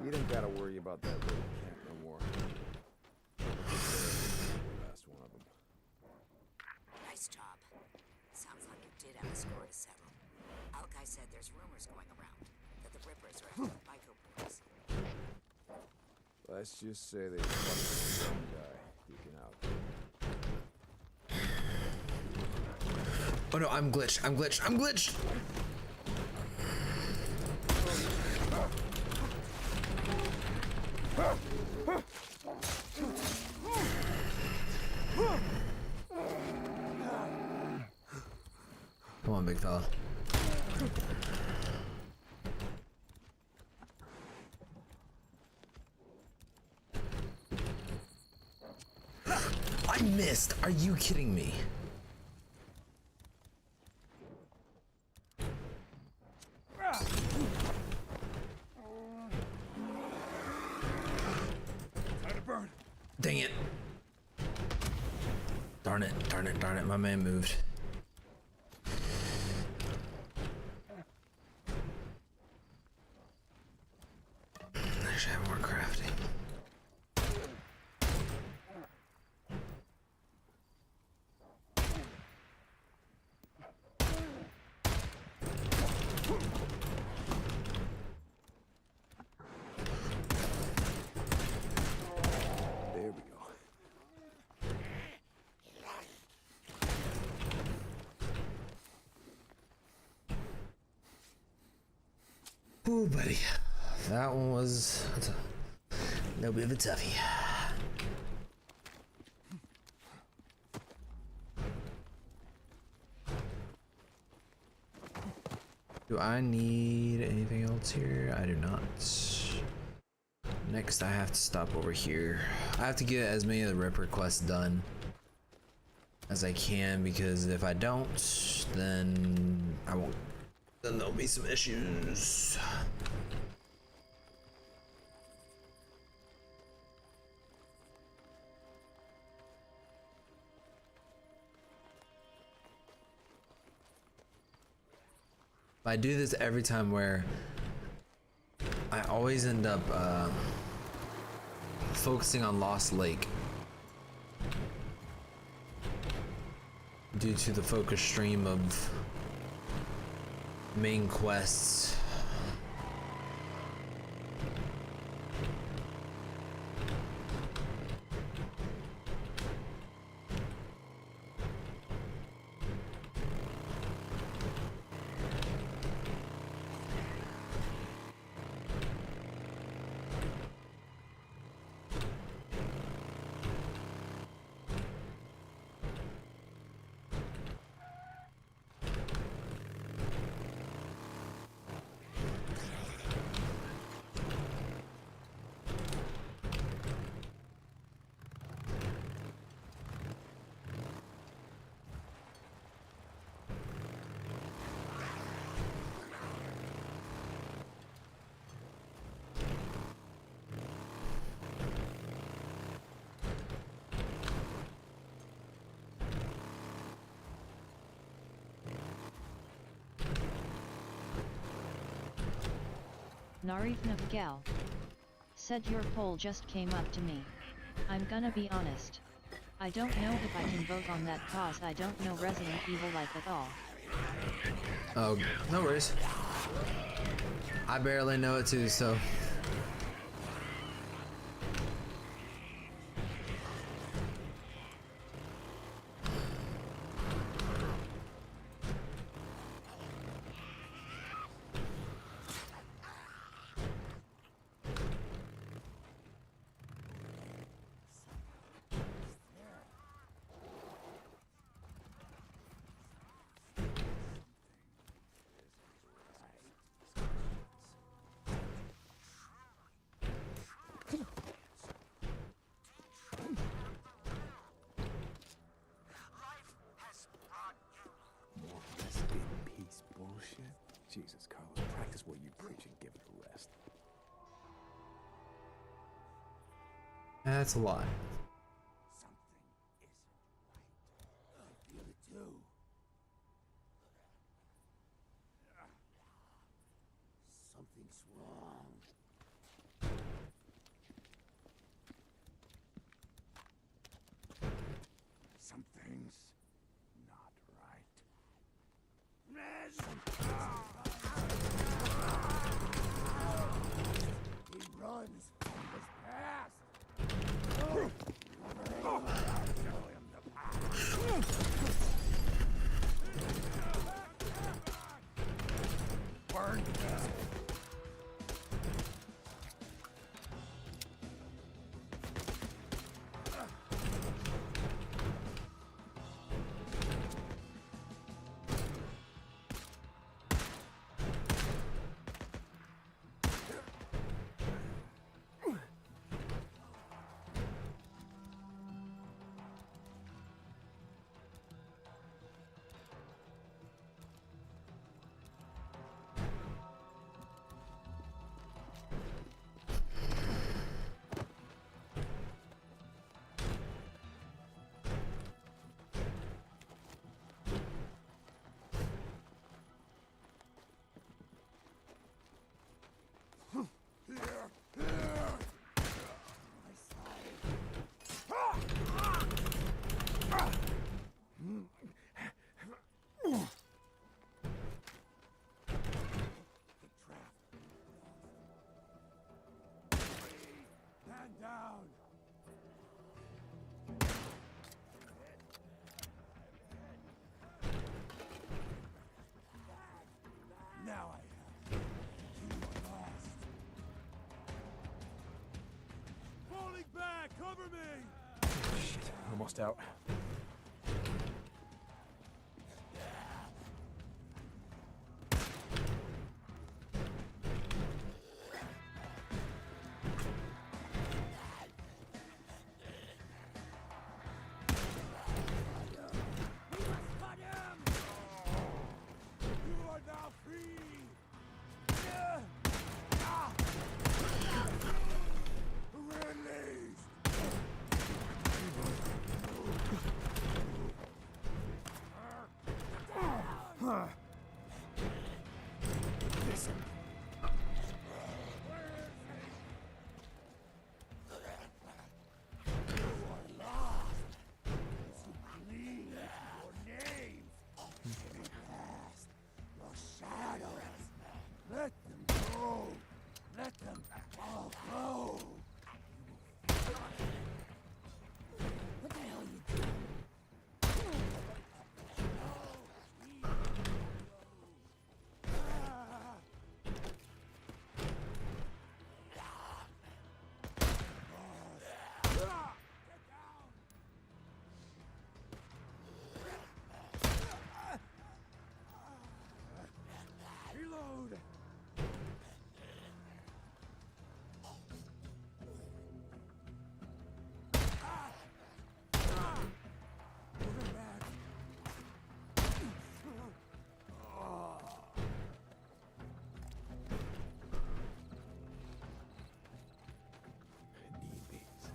You don't gotta worry about that little cat no more. Last one of them. Nice job. Sounds like you did have a score to settle. Alkai said there's rumors going around that the Rippers are after the Myco boys. Let's just say they fucked some guy deacon out. Oh no, I'm glitched. I'm glitched. I'm glitched. Come on, big fella. I missed. Are you kidding me? Dang it. Darn it, darn it, darn it. My man moved. I should have more crafting. Ooh, buddy. That one was a little bit of a toughie. Do I need anything else here? I do not. Next, I have to stop over here. I have to get as many of the Ripper quests done as I can, because if I don't, then I won't. Then there'll be some issues. I do this every time where I always end up focusing on Lost Lake due to the focus stream of main quests. Narif Navgal said your poll just came up to me. I'm gonna be honest. I don't know if I can vote on that cause I don't know Resident Evil like at all. Oh, no worries. I barely know it too, so. Jesus, Carlos, practice what you preach and give it a rest. That's a lot. Something isn't right. I feel it too. Something's wrong. Something's not right. He runs from his past. Cover me! Shit, almost out. You are now free! Released! Listen. You are lost. You clean your name. Your past. Your shadows. Let them go. Let them all go. What the hell are you doing? Reload! Moving back. Need these.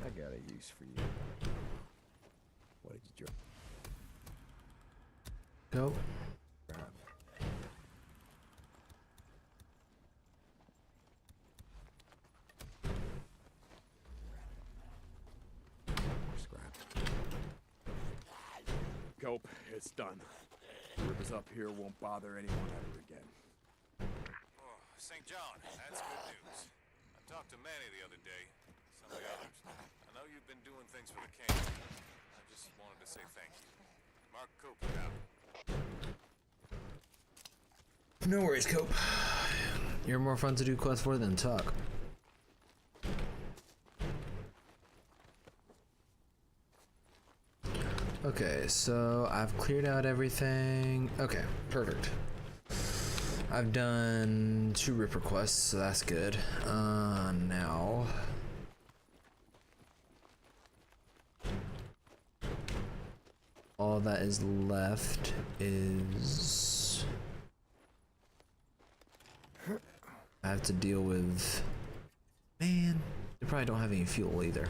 I got a use for you. What did you drop? Go. Grab. Scrap. Cope, it's done. Rivers up here won't bother anyone ever again. Oh, St. John, that's good news. I talked to Manny the other day, some of the others. I know you've been doing things for the camp. I just wanted to say thank you. Mark Cope out. No worries, Cope. You're more fun to do quests for than talk. Okay, so I've cleared out everything. Okay, perfect. I've done 2 Ripper quests, so that's good. Now... all that is left is... I have to deal with... Man, they probably don't have any fuel either.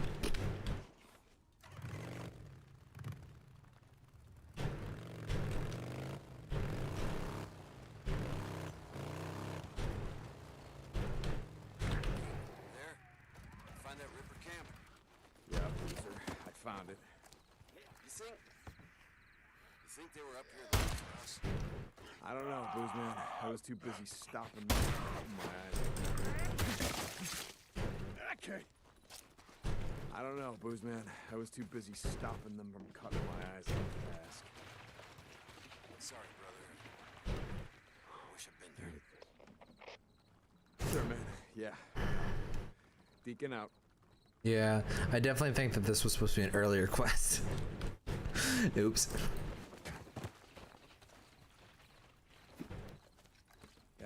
There. Find that Ripper camp. Yeah, Boozer, I found it. You think they were up here looking for us? I don't know, Boozman. I was too busy stopping them from my eyes. Okay. I don't know, Boozman. I was too busy stopping them from cutting my eyes out fast. Sorry, brother. Wish I'd been there. Sure, man. Yeah. Deacon out. Yeah, I definitely think that this was supposed to be an earlier quest. Oops.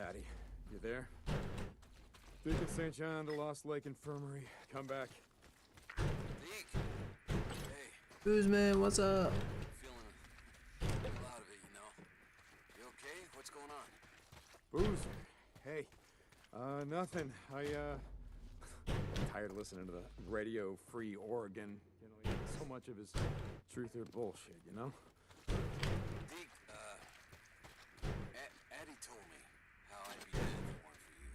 Addie, you there? Deacon St. John to Lost Lake Infirmary. Come back. Deke! Hey, Boozman, what's up? feeling a little out of it, you know. You okay? What's going on? Boozer. Hey. Nothing. I'm tired of listening to the Radio Free Oregon. You know, so much of his truth or bullshit, you know? Deke, Addie told me how I'd be dead if it weren't for you.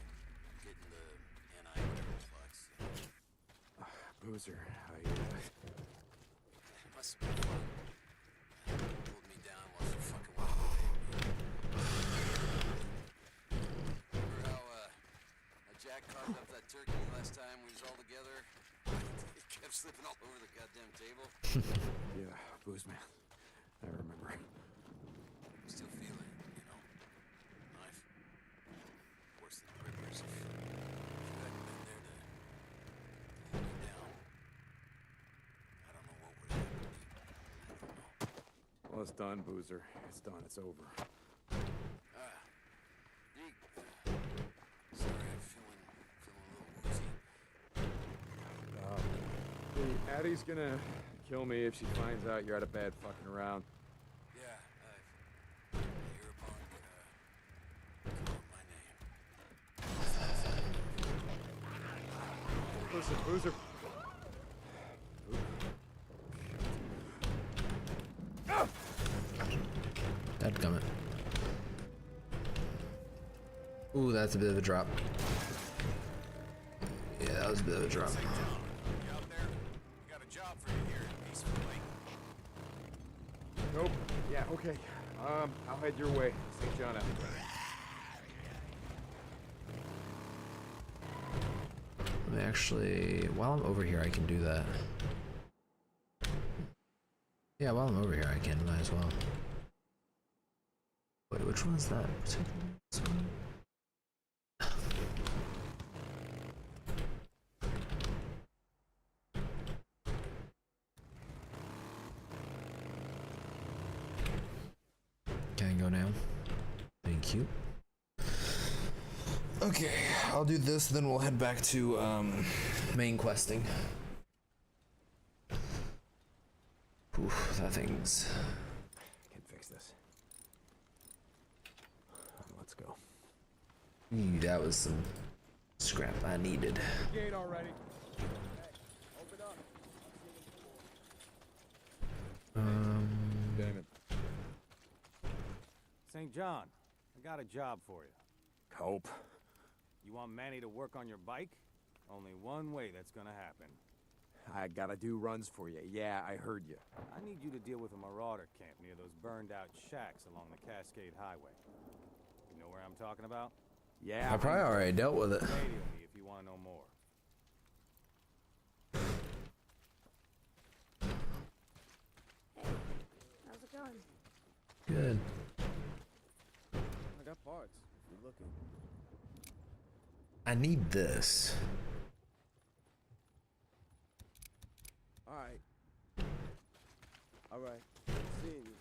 Getting the NI complex. Boozer, It must have been fun. Pulled me down while she fucking walked away. Remember how Jack carved up that turkey last time we was all slipping all over the goddamn table. Yeah, booze man. I remember. Still feel it, you know. Knife. Worse than the Rippers. If you hadn't been there to hold me down, I don't know what would have happened to me. I don't know. Well, it's done, Boozer. It's done. It's over. Deke, sorry, I'm feeling a little woozy. Hey, Addie's gonna kill me if she finds out you're out of bed fucking around. Yeah, hereupon call my name. Listen, Boozer. Dadgummit. Ooh, that's a bit of a drop. Yeah, that was a bit of a drop. You out there? We got a job for you here in Peaceful Lake. Nope. Yeah, okay. I'll head your way. St. John out. Let me actually, while I'm over here, I can do that. Yeah, while I'm over here, I can, might as well. Wait, which one's that? This one? Can I go now? Thank you. Okay, I'll do this, then we'll head back to main questing. Oof, that thing's... I can fix this. Let's go. That was some scrap I needed. Gate already. Hey, open up. Damn it. St. John, I got a job for you. Cope. You want Manny to work on your bike? Only one way that's gonna happen. I gotta do runs for you. Yeah, I heard you. I need you to deal with a marauder camp near those burned-out shacks along the Cascade Highway. You know where I'm talking about? Yeah. I probably already dealt with it. Radio me if you want to know more. How's it going? Good. I got parts. If you're looking. I need this. All right. Seeing you.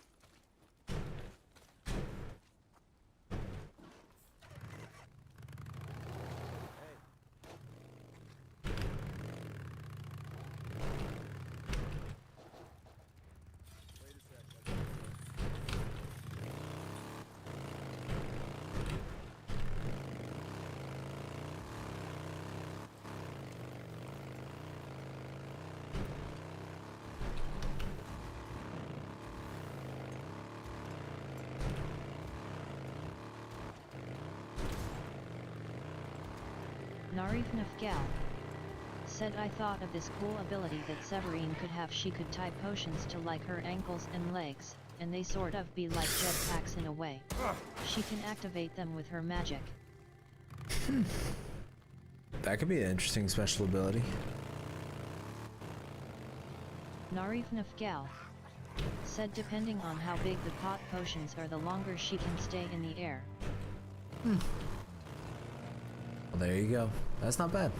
Narif Nafgal said, I thought of this cool ability that Severine could have. She could tie potions to like her ankles and legs, and they sort of be like jetpacks in a way. She can activate them with her magic. That could be an interesting special ability. Narif Nafgal said depending on how big the pot potions are, the longer she can stay in the air. Well, there you go. That's not bad.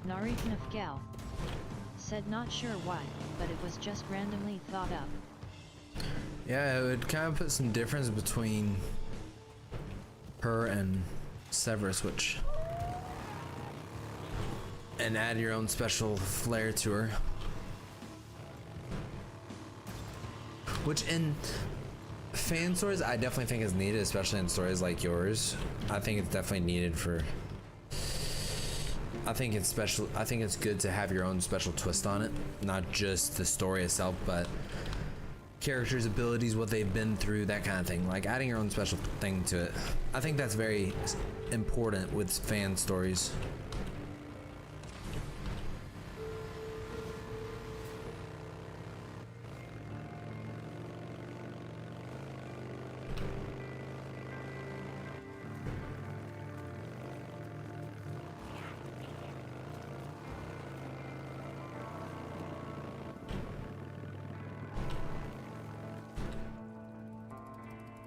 Narif Nafgal said not sure why, but it was just randomly thought up. Yeah, it would kind of put some difference between her and Severus, which, and add your own special flair to her. Which in fan stories, I definitely think is needed, especially in stories like yours. I think it's definitely needed for. I think it's special. I think it's good to have your own special twist on it, not just the story itself, but characters' abilities, what they've been through, that kind of thing. Like adding your own special thing to it. I think that's very important with fan stories.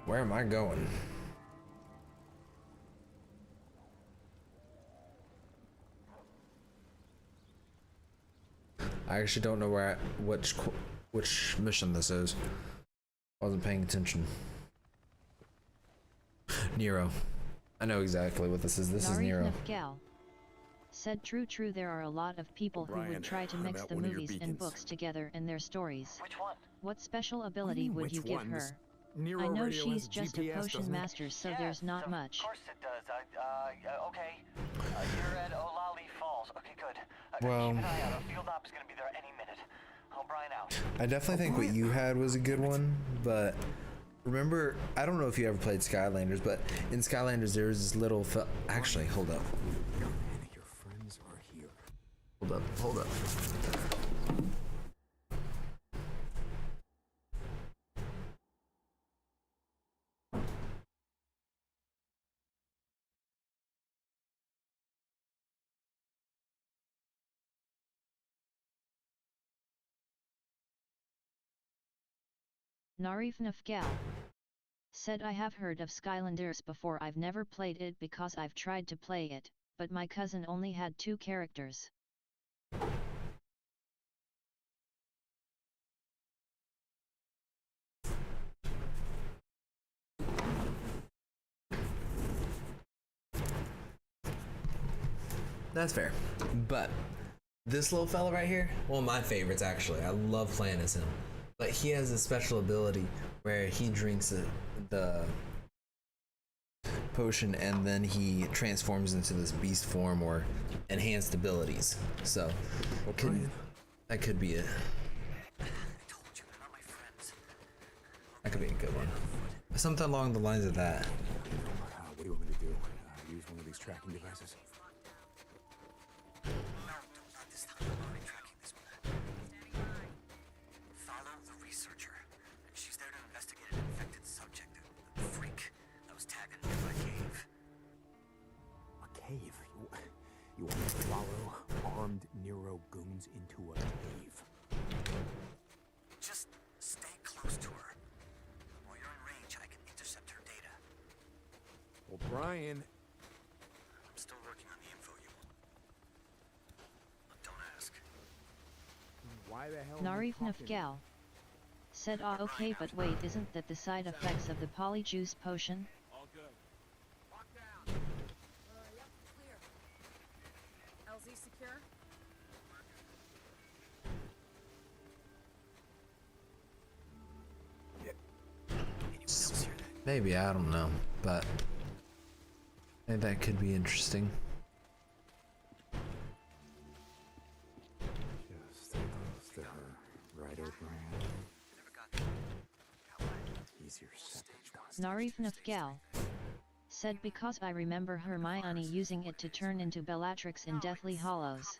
Where am I going? I actually don't know where which mission this is. Wasn't paying attention. Nero. I know exactly what this is. This is Nero. Gal said true there are a lot of people who would try to mix the movies and books together in their stories. Which one? What special ability would you give her? I know she's just a potion master, so there's not much. Of course it does. Okay. You're at Olali Falls. Okay, good. Well, keep an eye out. A field op is gonna be there any minute. O'Brien out. I definitely think what you had was a good one, but remember, I don't know if you ever played Skylanders, but in Skylanders there was this little actually, hold up. Your friends are here. Hold up. Narif Nafgal said I have heard of Skylanders before. I've never played it because I've tried to play it, but my cousin only had 2 characters. That's fair. But this little fella right here, one of my favorites actually. I love playing as him. But he has a special ability where he drinks the potion and then he transforms into this beast form or enhanced abilities. So that could be it. That could be a good one. Something along the lines of that. What do you want me to do? Use one of these tracking devices? No, not this time. I'm already tracking this one. Follow the researcher. She's there to investigate an infected subject, a freak that was tagged in a nearby cave. A cave? You want to follow armed Nero goons into a cave? Just stay close to her. While you're in range, I can intercept her data. Well, Brian... I'm still working on the info you want. But don't ask. Why the hell Narif Nafgal said okay, but wait, isn't that the side effects of the polyjuice potion? All good. Lock down. Yep, clear. LZ secure? Maybe, I don't know, but maybe that could be interesting. Just close to her. Right, O'Brien? Easier said than done. Narif Nafgal said because I remember Hermione using it to turn into Bellatrix in Deathly Hallows.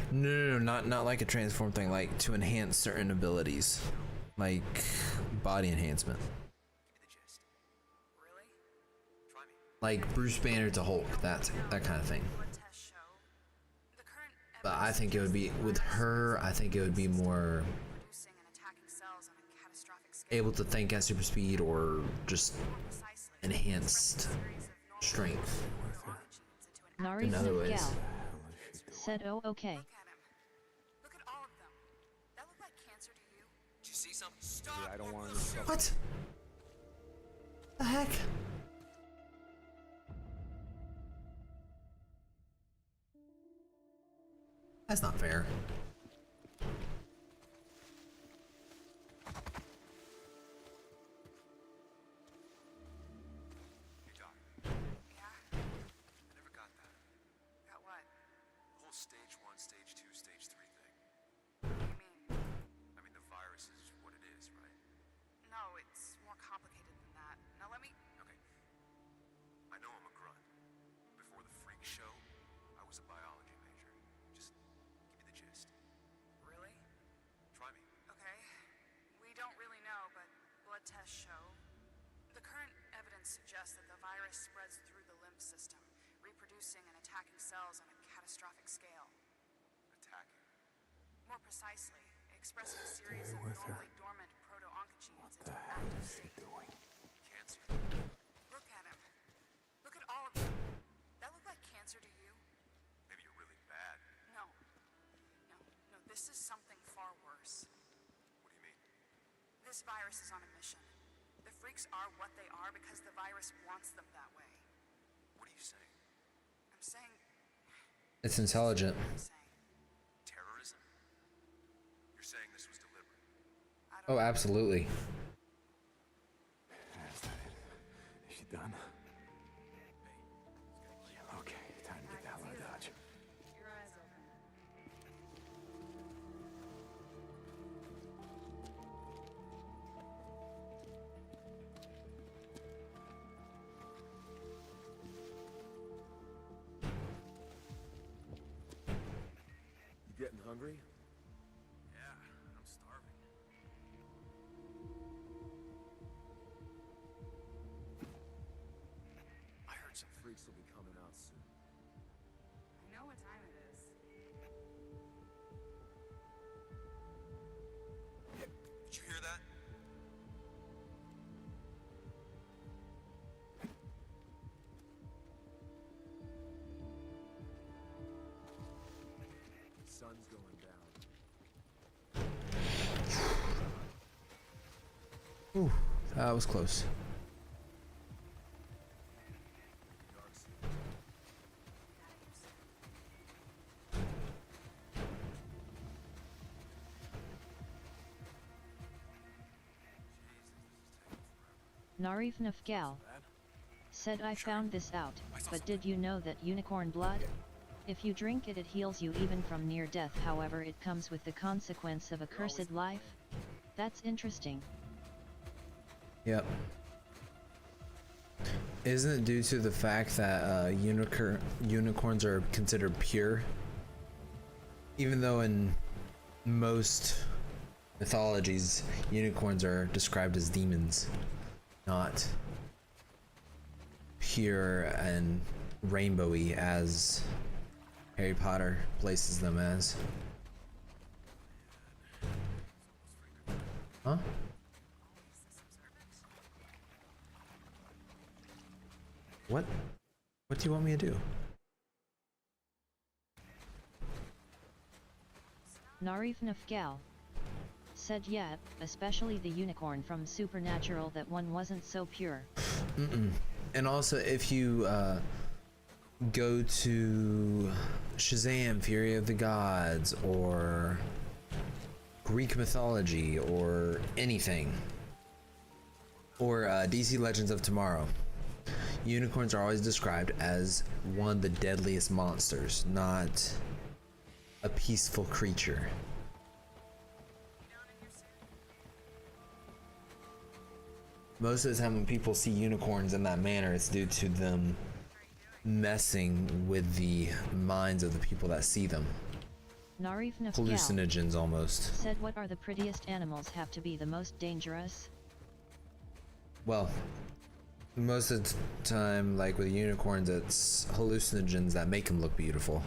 No, not like a transform thing, like to enhance certain abilities, like body enhancement. Like Bruce Banner to Hulk, that kind of thing. But I think it would be, with her, I think it would be more able to think at super speed or just enhanced strength. Narif In other ways. Nafgal said okay. Look at all of them. That look like cancer to you? Did you see something? Yeah, I don't want to. What? The heck? That's not fair. Hey, Doc. Yeah? I never got that. Got what? The whole stage 1, stage 2, stage 3 thing. What do you mean? I mean, the virus is what it is, right? No, it's more complicated than that. Now let me... Okay. I know I'm a grunt. Before the freak show, I was a biology major. Just give me the gist. Really? Try me. Okay. We don't really know, but blood tests show. The current evidence suggests that the virus spreads through the lymph system, reproducing and attacking cells on a catastrophic scale. Attacking. More precisely, expressing a series of normally dormant proto-oncogenes into an active state. Cancer. Look at him. Look at all of them. That look like cancer to you? Maybe you're really bad. No. No, this is something far worse. What do you mean? This virus is on a mission. The freaks are what they are because the virus wants them that way. What are you saying? I'm saying... It's intelligent. I'm saying. Terrorism? You're saying this was deliberate? I don't Oh, absolutely. Is that it? Is she done? Yeah, okay, time to get the hell out of Dodge. Your eyes open. You getting hungry? Yeah, I'm starving. I heard some Freaks will be coming out soon. I know what time it is. Did you hear that? Sun's going down. Ooh, that was close. Narif Nafgal said I found this out, but did you know that unicorn blood? If you drink it, it heals you even from near death. However, it comes with the consequence of a cursed life. That's interesting. Yep. Isn't it due to the fact that unicorns are considered pure? Even though in most mythologies, unicorns are described as demons, not pure and rainbowy as Harry Potter places them as. Huh? What? What do you want me to do? Narif Nafgal said yeah, especially the unicorn from Supernatural, that one wasn't so pure. And also, if you go to Shazam, Fury of the Gods, or Greek mythology, or anything, or DC Legends of Tomorrow, unicorns are always described as one of the deadliest monsters, not a peaceful creature. Most of the time when people see unicorns in that manner, it's due to them messing with the minds of the people that see them. Narif Nafgal Hallucinogens almost. said what are the prettiest animals have to be the most dangerous? Well, most of the time, like with unicorns, it's hallucinogens that make them look beautiful.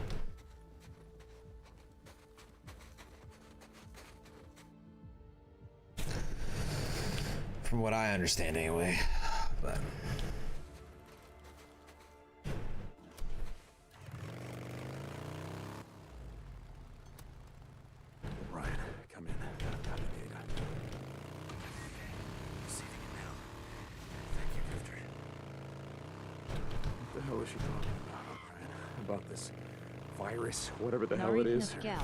From what I understand anyway, but... Ryan, come in. Got the data. hell is she talking about this virus, whatever the hell it Narif is? Nafgal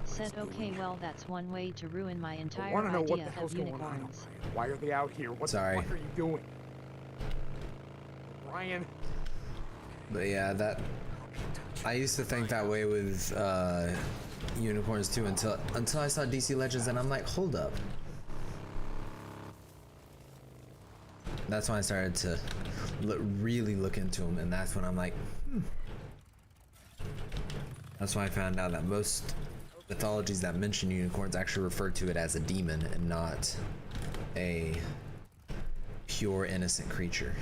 said, okay, well, that's one way to ruin my I entire want to know what idea the hell's of going on. unicorns. Why are they out here? What Sorry. the fuck are you doing? Brian. But yeah, that I used to think that way with unicorns too until I saw DC Legends, and I'm like, hold up. That's when I started to really look into them, and that's when I'm like, That's why I found out that most mythologies that mention unicorns actually refer to it as a demon and not a pure innocent creature.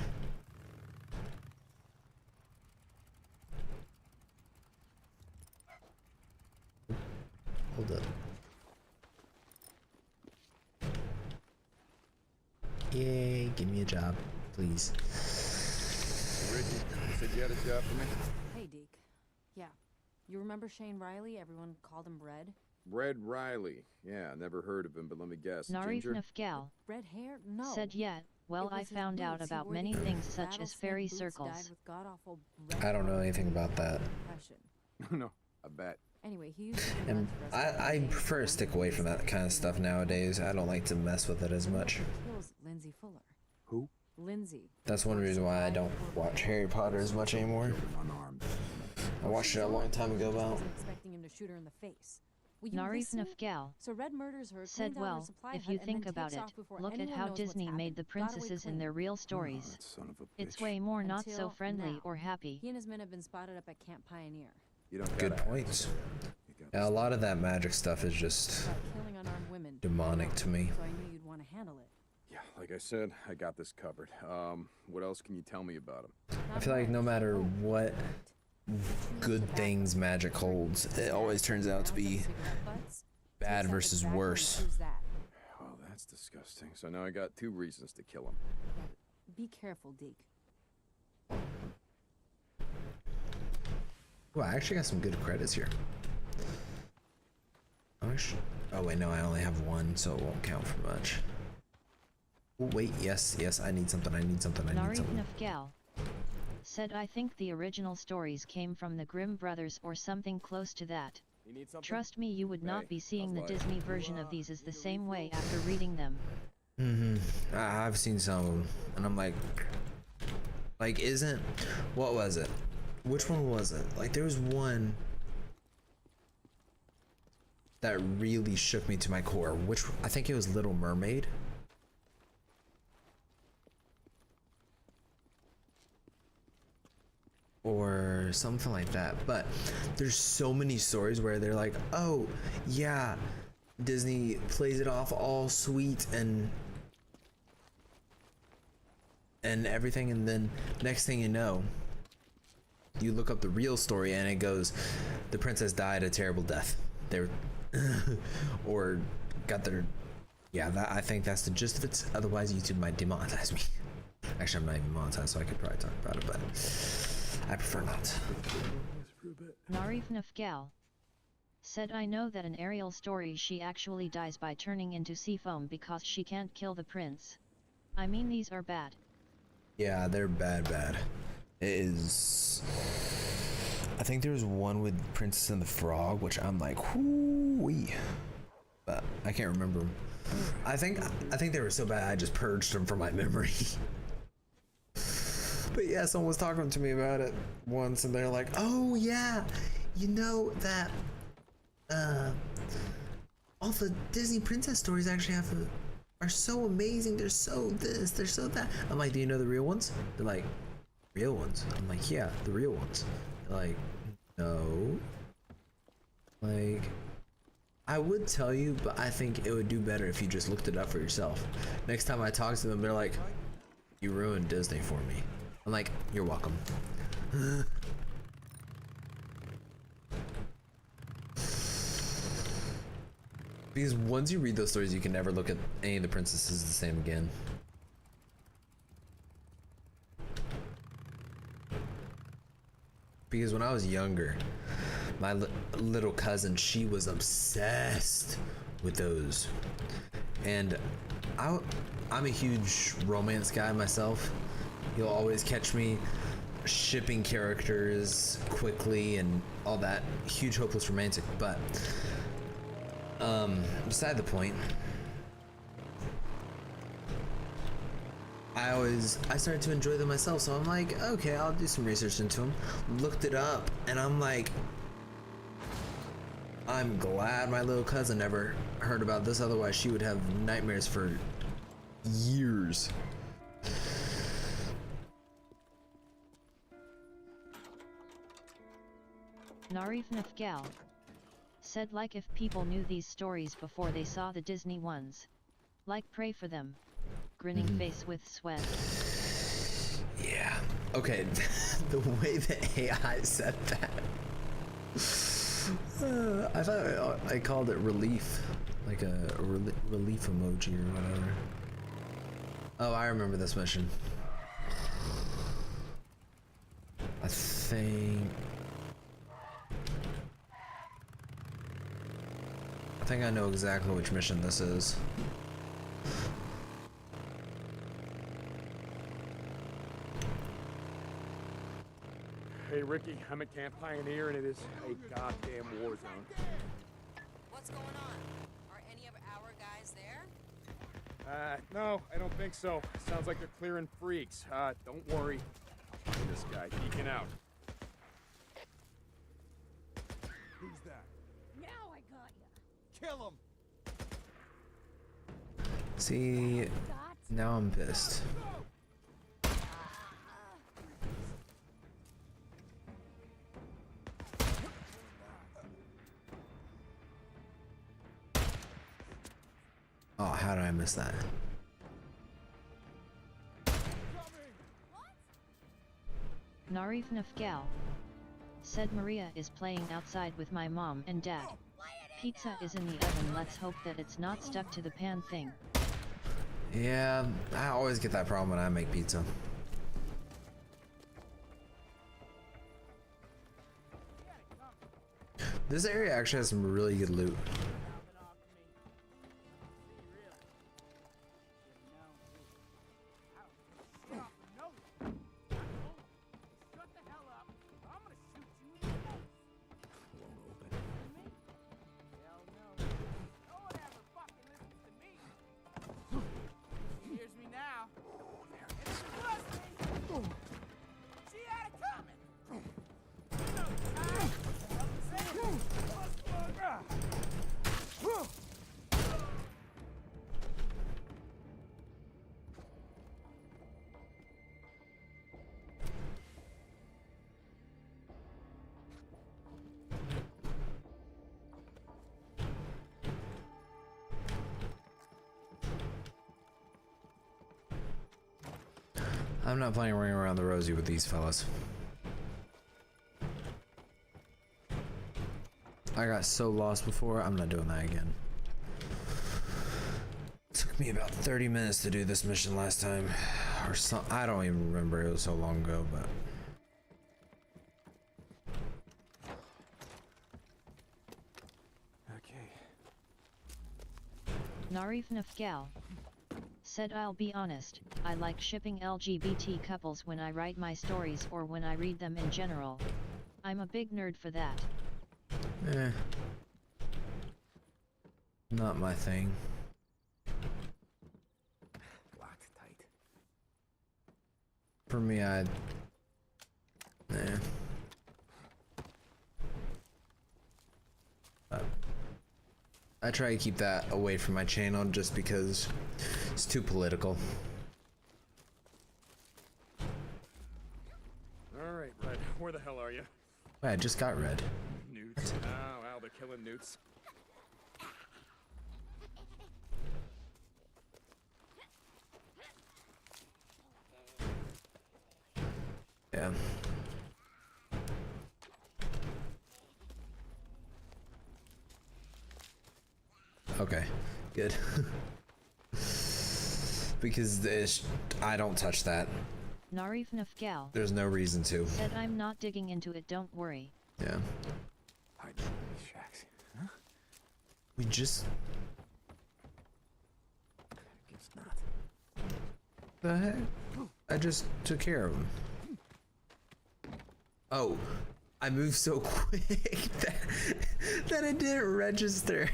Hold up. Yay, give me a job, please. Ricky, you said you had a job for me? Hey, Deke. Yeah. You remember Shane Riley? Everyone called him Red? Red Riley. Yeah, never heard of him, but let me guess. Narif Ginger? Nafgal Red hair? No. said, yeah, well, It I was his found out boots. He about wore many these things such as rattlesnake fairy boots circles. dyed with god-awful red I don't know anything about that. passion. No, I bet. Anyway, he used to do And runs for us I back prefer to in stick away from that kind of stuff nowadays. I don't like to mess with it as much. Kills Lindsay Fuller. Who? Lindsay. That's one reason why I don't watch Harry Potter as much anymore. Unarmed. I watched it a long time ago about. Wasn't expecting him to shoot her in the face. Will you Narif listen? Nafgal So Red murders her, said, cleans out her well, supply if hut, you and think then about takes it, off before look at anyone how knows what's Disney made happened. the Got away princesses in clean. their real Oh, stories. that son of a It's bitch. way more not so Until friendly now. or happy. He and his men have been spotted up at Camp Pioneer. You don't Good gotta ask. points. You got Yeah, a lot of that magic stuff is just About killing unarmed women. demonic to me. So I knew you'd want to handle it. Yeah, like I said, I got this covered. What else can you tell me about him? I feel like no matter what good things magic holds, it always turns out to be bad versus worse. Well, that's disgusting. So now I got 2 reasons to kill him. Be careful, Deke. Well, I actually got some good credits here. Oh wait, no, I only have 1, so it won't count for much. Oh wait, yes, I need something. I need something. Narif Nafgal said, I think the original stories came from the Grimm brothers or something close to that. You need something? Trust me, you would not Hey, be seeing the how's life? Disney version of these as the same way after reading them. I've seen some of them, and I'm like, what was it? Which one was it? Like, there was one that really shook me to my core. I think it was Little Mermaid. Or something like that. But there's so many stories where they're like, oh yeah, Disney plays it off all sweet and everything, and then next thing you know, you look up the real story and it goes, the princess died a terrible death. They're or got their, yeah, I think that's the gist of it. Otherwise YouTube might demonetize me. Actually, I'm not even monetized, so I could probably talk about it, but I prefer not. Narif Nafgal said, I know that in Ariel story she actually dies by turning into sea foam because she can't kill the prince. I mean, these are bad. Yeah, they're bad. It is. I think there was one with Princess and the Frog, which I'm like, whoo-wee. But I can't remember them. I think they were so bad I just purged them from my memory. But yeah, someone was talking to me about it once, and they're like, oh yeah, you know that all the Disney princess stories actually are so amazing. They're so this, they're so that. I'm like, do you know the real ones? They're like, real ones? I'm like, yeah, the real ones. They're like, no. Like, I would tell you, but I think it would do better if you just looked it up for yourself. Next time I talk to them, they're like, you ruined Disney for me. I'm like, you're welcome. Because once you read those stories, you can never look at any of the princesses the same again. Because when I was younger, my little cousin, she was obsessed with those. And I'm a huge romance guy myself. You'll always catch me shipping characters quickly and all that. Huge hopeless romantic, but beside the point. I started to enjoy them myself, so I'm like, okay, I'll do some research into them. Looked it up, and I'm like, I'm glad my little cousin never heard about this, otherwise she would have nightmares for years. Narif Nafgal said, like if people knew these stories before they saw the Disney ones. Like pray for them. Grinning face with sweat. Yeah. Okay. The way that AI said that. I thought I called it relief. Like a relief emoji or whatever. Oh, I remember this mission. I think I know exactly which mission this is. Hey, Ricky, I'm at Camp Pioneer, and it is a goddamn war zone. What's going on? Are any of our guys there? No, I don't think so. Sounds like they're clearing freaks. Don't worry. I'll find this guy geeking out. Who's that? Now I got you. Kill him! See, now I'm pissed. Oh, how did I miss that? Narif Nafgal said Maria is playing outside with my mom and dad. Pizza is in the oven, let's hope that it's not stuck to the pan thing. Yeah, I always get that problem when I make pizza. This area actually has some really good loot. I'm not playing ring around the rosy with these fellas. I got so lost before, I'm not doing that again. It took me about 30 minutes to do this mission last time. Or some, I don't even remember, it was so long ago, but... Okay. Narif Nafgal said, I'll be honest, I like shipping LGBT couples when I write my stories or when I read them in general. I'm a big nerd for that. Not my thing. Locked tight. For me, I try to keep that away from my channel just because it's too political. Alright, Red, where the hell are you? Wait, I just got red. Newts. Ow, they're killing newts. Yeah. Okay, good. Because I don't touch that. Narif Nafgal There's no reason to. said, I'm not digging into it, don't worry. Yeah. Hide from these shacks. Huh? We just... Guess not. The heck? I just took care of him. Oh, I moved so quick that it didn't register.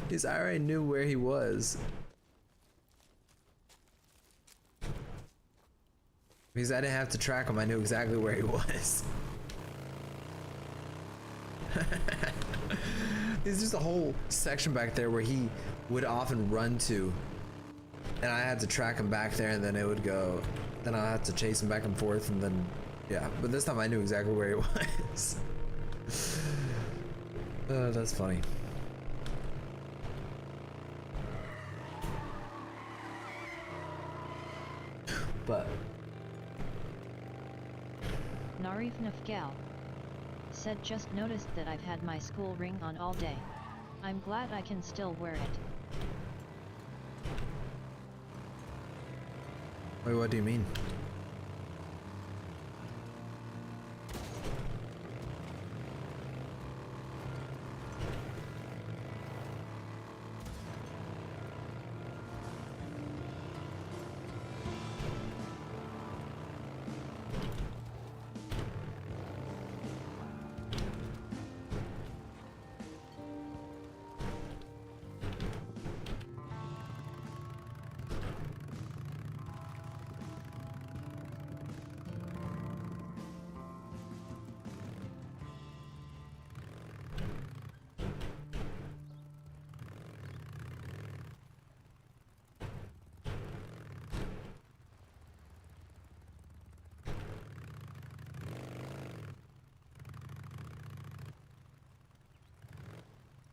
Because I already knew where he was. Because I didn't have to track him, I knew exactly where he was. There's just a whole section back there where he would often run to. And I had to track him back there, and then it would go. Then I had to chase him back and forth, and then, yeah. But this time I knew exactly where he was. That's funny. But Narif Nafgal said, just noticed that I've had my school ring on all day. I'm glad I can still wear it. wait, what do you mean?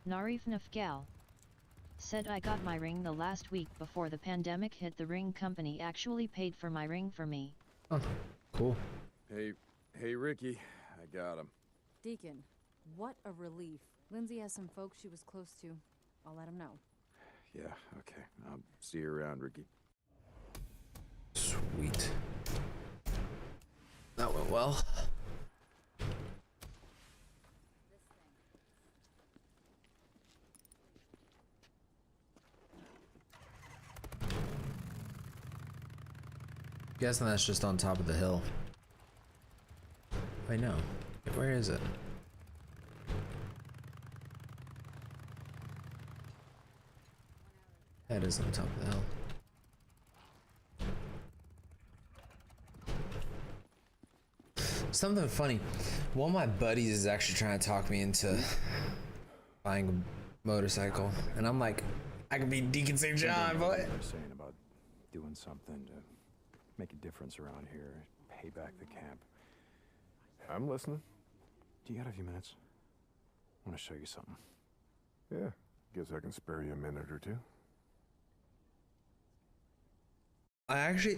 Narif Nafgal said, I got my ring the last week before the pandemic hit. The ring company actually paid for my ring for me. Oh, cool. Hey, Ricky, I got him. Deacon, what a relief. Lindsay has some folks she was close to. I'll let him know. Yeah, okay. I'll see you around, Ricky. Sweet. That went well. Guessing that's just on top of the hill. Wait, no. Where is it? That is on top of the hill. Something funny. One of my buddies is actually trying to talk me into buying a motorcycle, and I'm like, I could be Deacon St. John, boy. They're saying about doing something to make a difference around here, pay back the camp. I'm listening. Do you got a few minutes? I want to show you something. Yeah, guess I can spare you a minute or two. I actually,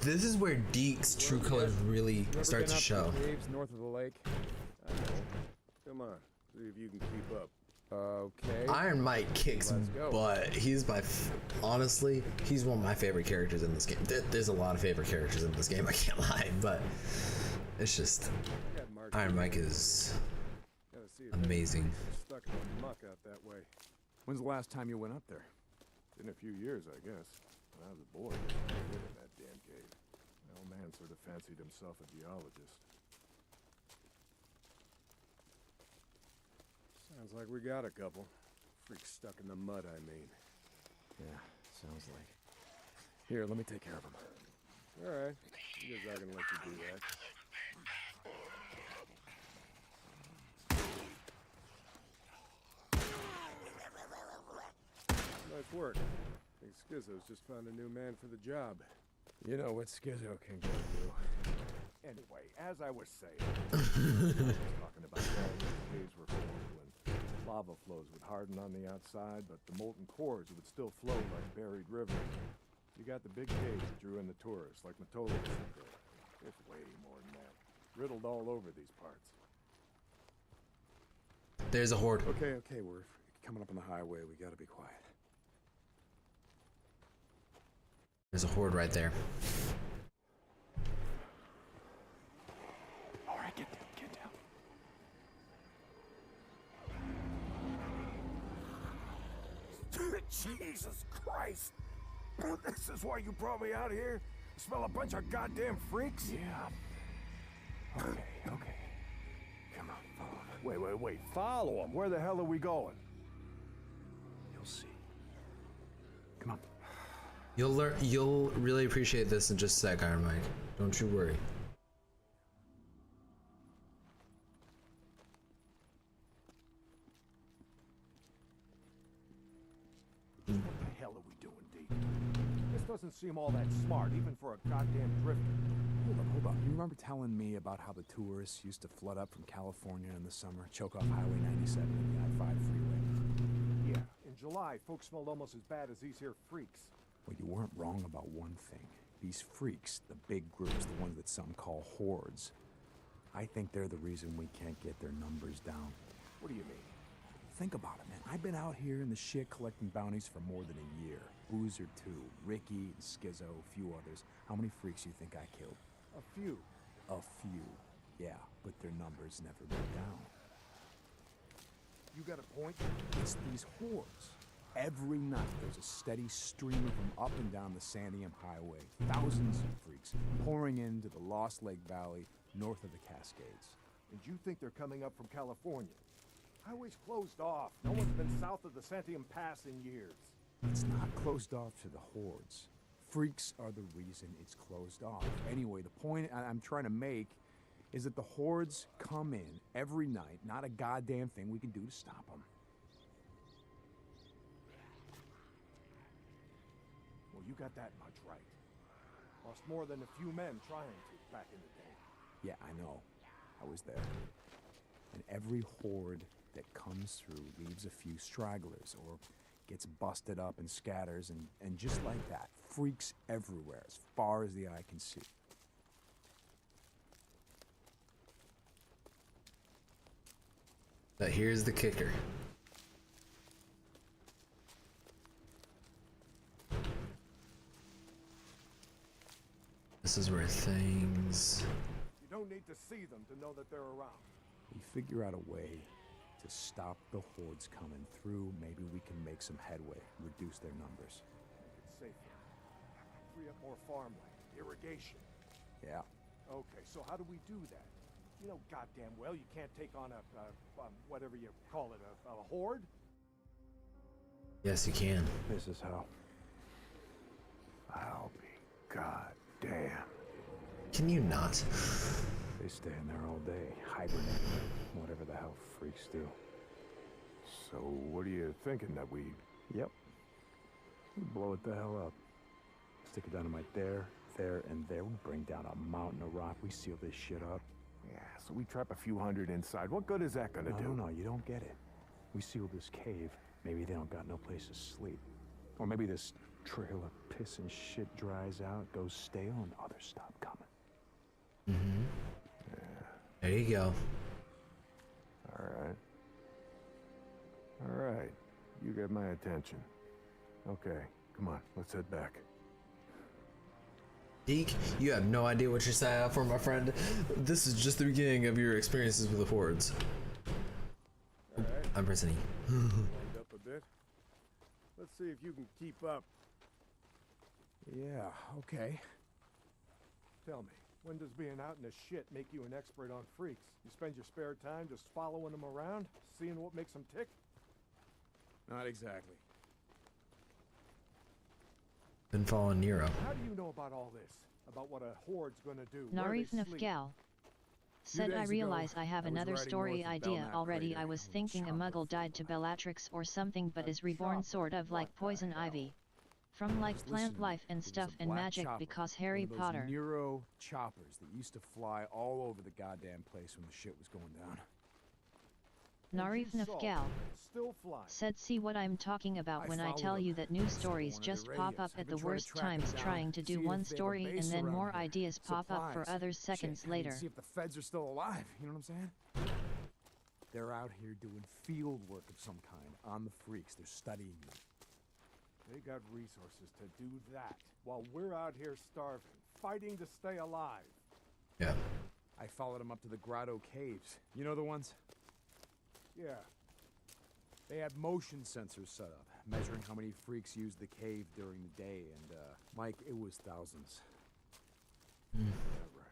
this is where Deke's true colors really start to show. Caves north of the lake. I know. Come on, see if you can keep up. Okay. Iron Mike kicks Let's go. butt. He's honestly, he's one of my favorite characters in this game. There's a lot of favorite characters in this game, I can't lie, but it's just, Iron Mike is amazing. Stuck in the muck out that way. When's the last time you went up there? Been a few years, I guess. When I was a boy, I lived in that damn cave. My old man sort of fancied himself a geologist. Sounds like we got a couple. Freaks stuck in the mud, I mean. Yeah, sounds like. Here, let me take care of them. Alright. I guess I can let you do that. Nice work. I think Schizo's just found a new man for the job. You know what Schizo can go do. Anyway, as I was saying, I was talking about how these caves were formed when lava flows would harden on the outside, but the molten cores would still flow like buried rivers. You got the big caves that drew in the tourists, like Matola said. It's way more than that. Riddled all over these parts. There's a horde. Okay, we're coming up on the highway. We gotta be quiet. There's a horde right there. All right, get down. Jesus Christ! This is why you brought me out here? Smell a bunch of goddamn freaks? Yeah. Okay. Come on, follow me. Wait. Follow him. Where the hell are we going? You'll see. Come on. You'll really appreciate this in just a sec, Iron Mike. Don't you worry. What the hell are we doing, D? This doesn't seem all that smart, even for a goddamn drifter. Hold up. You remember telling me about how the tourists used to flood up from California in the summer, choke off Highway 97 and the I-5 freeway? Yeah. In July, folks smelled almost as bad as these here freaks. Well, you weren't wrong about one thing. These freaks, the big groups, the ones that some call hordes, I think they're the reason we can't get their numbers down. What do you mean? Think about it, man. I've been out here in the shit collecting bounties for more than a year. Boozer too. Ricky, Skizzo, a few others. How many freaks you think I killed? A few. A few. Yeah, but their numbers never go down. You got a point? It's these hordes. Every night there's a steady stream of them up and down the Santiam Highway. Thousands of freaks pouring into the Lost Lake Valley north of the Cascades. And you think they're coming up from California? Highway's closed off. No one's been south of the Santiam Pass in years. It's not closed off to the hordes. Freaks are the reason it's closed off. Anyway, the point I'm trying to make is that the hordes come in every night. Not a goddamn thing we can do to stop them. Well, you got that much right. Lost more than a few men trying to back in the day. Yeah, I know. I was there. And every horde that comes through leaves a few stragglers or gets busted up and scatters, and just like that, freaks everywhere as far as the eye can see. But here's the kicker. This is where things... You don't need to see them to know that they're around. We figure out a way to stop the hordes coming through. Maybe we can make some headway, reduce their numbers. Make it safer. Free up more farmland, irrigation. Yeah. Okay, so how do we do that? You know goddamn well you can't take on a whatever you call it, a horde? Yes, you can. This is how. I'll be goddamn. Can you not? They stay in there all day, hibernating, whatever the hell freaks do. So what are you thinking, that we... Yep. We blow it the hell up. Stick a dynamite there, and there. We bring down a mountain of rock. We seal this shit up. Yeah, so we trap a few hundred inside. What good is that gonna do? No, you don't get it. We seal this cave. Maybe they don't got no place to sleep. Or maybe this trail of piss and shit dries out, goes stale, and others stop coming. Mm-hmm. There you go. All right. You get my attention. Okay, come on, let's head back. Deke, you have no idea what you're signing up for, my friend. This is just the beginning of your experiences with the hordes. All right. I'm pressing E. Wind up a bit. Let's see if you can keep up. Yeah, okay. Tell me, when does being out in the shit make you an expert on freaks? You spend your spare time just following them around, seeing what makes them tick? Not exactly. Been following Nero. How do you know about all this? About what a horde's gonna do? where they Narif sleep? Nafgal. Said I realize I have another story idea already. I was thinking a muggle died to Bellatrix or something but is reborn sort of like poison ivy. From like plant life and stuff and magic because Harry Potter. Nero choppers that used to fly all over the goddamn place when the shit was going down. Narif Nafgal. Said see what I'm talking about when I tell you that new stories just pop up at the worst times trying to do one story and then more ideas pop up for others seconds later. See if the feds are still alive, you know what I'm saying? They're out here doing field work of some kind on the freaks. They're studying them. They got resources to do that while we're out here starving, fighting to stay alive. Yeah. I followed them up to the Grotto Caves. You know the ones? Yeah. They had motion sensors set up, measuring how many freaks used the cave during the day, and, Mike, it was thousands. Yeah, right.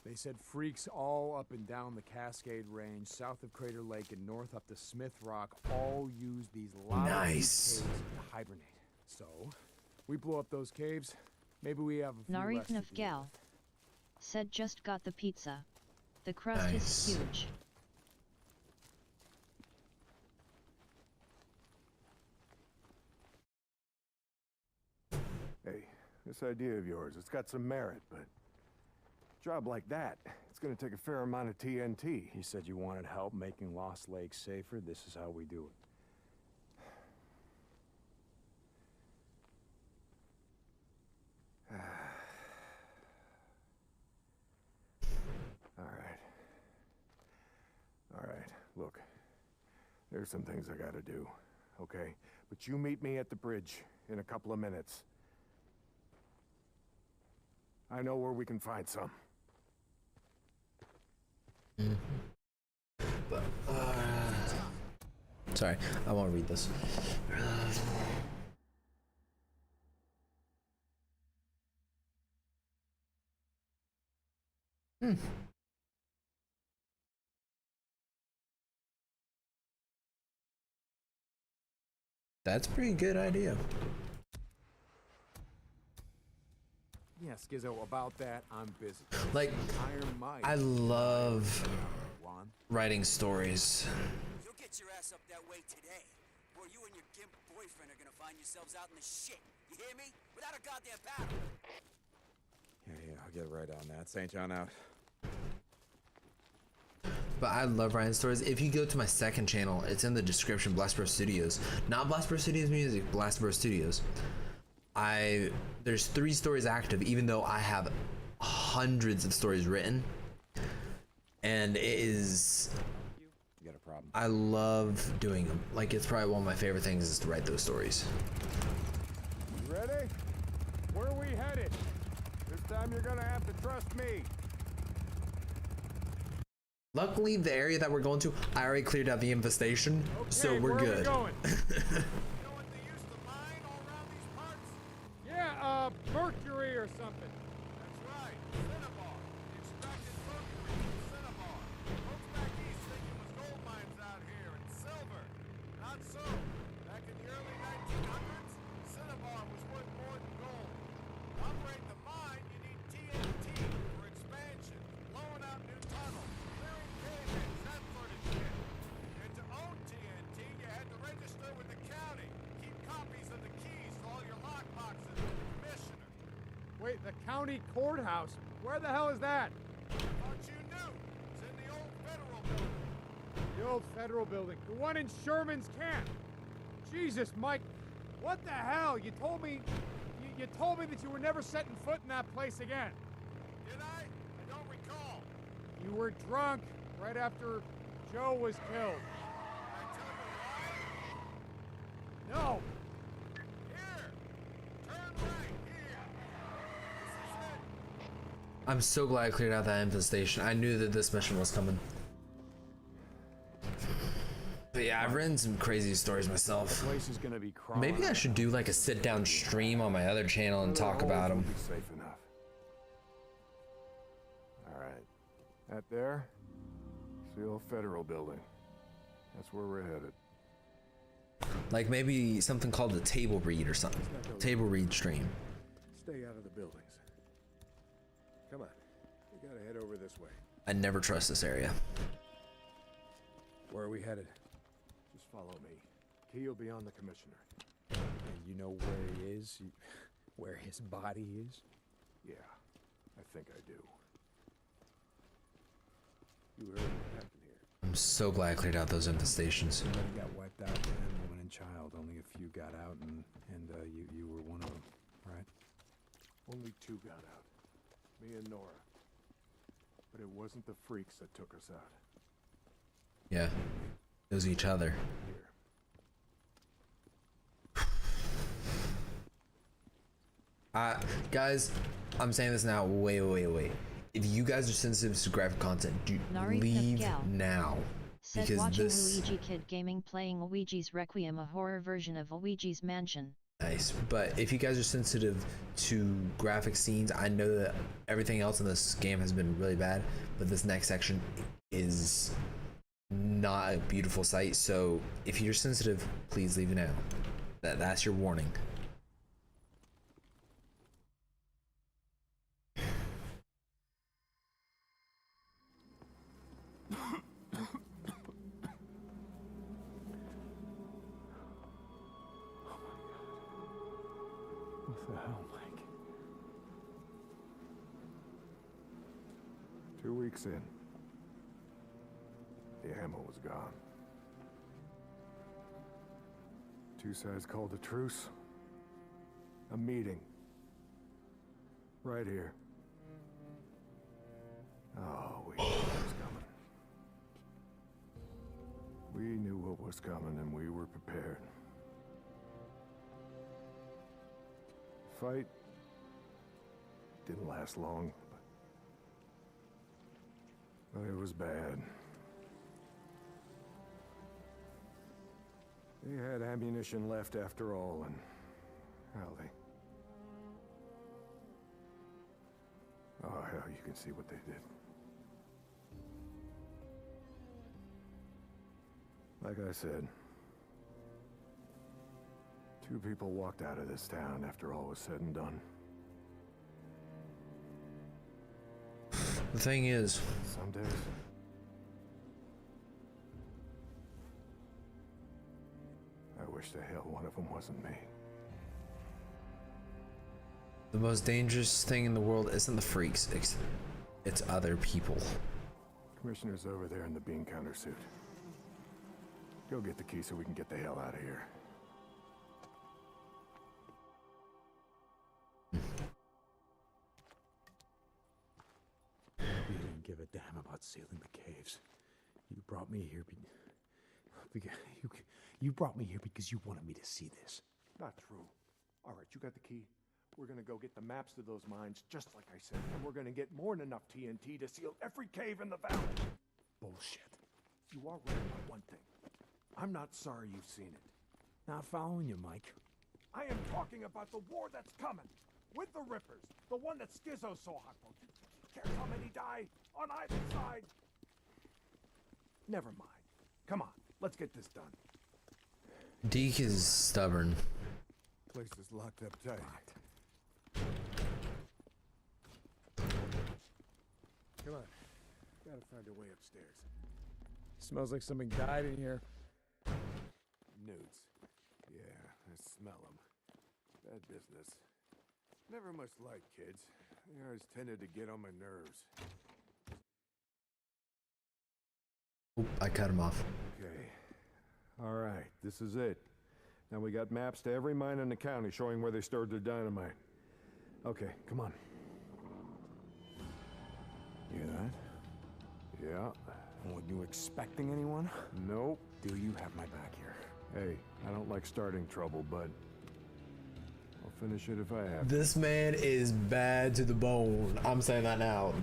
They said freaks all up and down the Cascade Range, south of Crater Lake and north up to Smith Rock, all use these lava Nice. caves to hibernate. So, we blow up those caves. Maybe we have a few less Narif to deal Nafgal with. said just got the pizza. The crust Nice. is huge. Hey, this idea of yours, it's got some merit, but a job like that, it's gonna take a fair amount of TNT. He said you wanted help making Lost Lake safer. This is how we do it. All right, look. There's some things I gotta do, okay? But you meet me at the bridge in a couple of minutes. I know where we can find some. But, sorry, I won't read this. That's a pretty good idea. Yeah, Skizzo, about that, I'm busy. Like, Iron Mike. I love Juan. writing stories. You'll get your ass up that way today, or you and your gimp boyfriend are gonna find yourselves out in the shit. You hear me? Without a goddamn paddle. Yeah, I'll get right on that. St. John out. But I love writing stories. If you go to my second channel, it's in the description, BLASTERBRO Studios. Not BLASTERBRO Studios Music, BLASTERBRO Studios. There's 3 stories active, even though I have hundreds of stories written. And it is... You got a problem? I love doing them. Like, it's probably one of my favorite things is to write those stories. You ready? Where are we headed? This time you're gonna have to trust me. Luckily, the area that we're going to, I already cleared out the infestation, so Okay, we're where good. Are we going? You know what they used to mine all around these parts? Yeah, Mercury or something. That's right, Cinnabar. They extracted mercury from Cinnabar. Folks back east think it was gold mines out here and silver. Not so. Back in the early 1900s, Cinnabar was worth more than gold. To operate the mine, you need TNT for expansion, blowing out new tunnels, clearing cave-ins, that sort of shit. And to own TNT, you had to register with the county, keep copies of the keys to all your lockboxes with the commissioner. Wait, the county courthouse? Where the hell is that? Thought you knew. It's in the old federal building. The old federal building. The one in Sherman's camp. Jesus, Mike. What the hell? You told me... You told me that you were never setting foot in that place again. Did I? I don't recall. You were drunk right after Joe was killed. I tell you No! why? Here! Turn right, here! This is it! I'm so glad I cleared out that infestation. I knew that this mission was coming. But yeah, I've written some crazy stories myself. Place is gonna be crawling. Maybe I should do like a sit-down stream on my other channel and talk about them. Be safe enough. All right. That there? It's the old federal building. That's where we're headed. Like maybe something called the table read or something. Table read stream. Stay out of the buildings. Come on. We gotta head over this way. I never trust this area. Where are we headed? Just follow me. Key will be on the commissioner. And you know where he is? Where his body is? Yeah, I think I do. You heard what happened here. I'm so glad I cleared out those infestations. Somebody got wiped out, man, woman and child. Only a few got out, and you were one of them, right? Only 2 got out. Me and Nora. But it wasn't the freaks that took us out. Yeah, it was each other. Guys, I'm saying this now. Wait. If you guys are sensitive to graphic content, Nari leave Gal now. said Because watching this... Luigi Kid Gaming playing Luigi's Requiem, a horror version of Luigi's Mansion. Nice. But if you guys are sensitive to graphic scenes, I know that everything else in this game has been really bad, but this next section is not a beautiful sight. So if you're sensitive, please leave it now. That's your warning. What the hell, Mike? 2 weeks in, the ammo was gone. Two sides called a truce. A meeting. Right here. Oh, we knew what was coming. We knew what was coming and we were prepared. Fight didn't last long, but it was bad. They had ammunition left after all, and hell, oh hell, you can see what they did. Like I said, 2 people walked out of this town after all was said and done. The thing is, Some days, I wish the hell one of them wasn't me. the most dangerous thing in the world isn't the freaks, it's other people. Commissioner's over there in the bean counter suit. Go get the key so we can get the hell out of here. You didn't give a damn about sealing the caves. You brought me here you brought me here because you wanted me to see this. Not true. All right, you got the key. We're gonna go get the maps to those mines, just like I said, and we're gonna get more than enough TNT to seal every cave in the valley. Bullshit. You are right about one thing. I'm not sorry you've seen it. Not following you, Mike. I am talking about the war that's coming. With the Rippers. The one that Schizo's so hot for. Cares how many die on either side? Never mind. Come on, let's get this done. Deke is stubborn. Place is locked up tight. Come on. Gotta find a way upstairs. Smells like something died in here. Nudes. Yeah, I smell them. Bad business. Never much like kids. They always tended to get on my nerves. Oop, I cut him off. Okay. All right, this is it. Now we got maps to every mine in the county showing where they stored their dynamite. Okay, come on. You hear that? Yeah. Were you expecting anyone? Nope. Do you have my back here? Hey, I don't like starting trouble, but I'll finish it if I have to. This man is bad to the bone. I'm saying that now.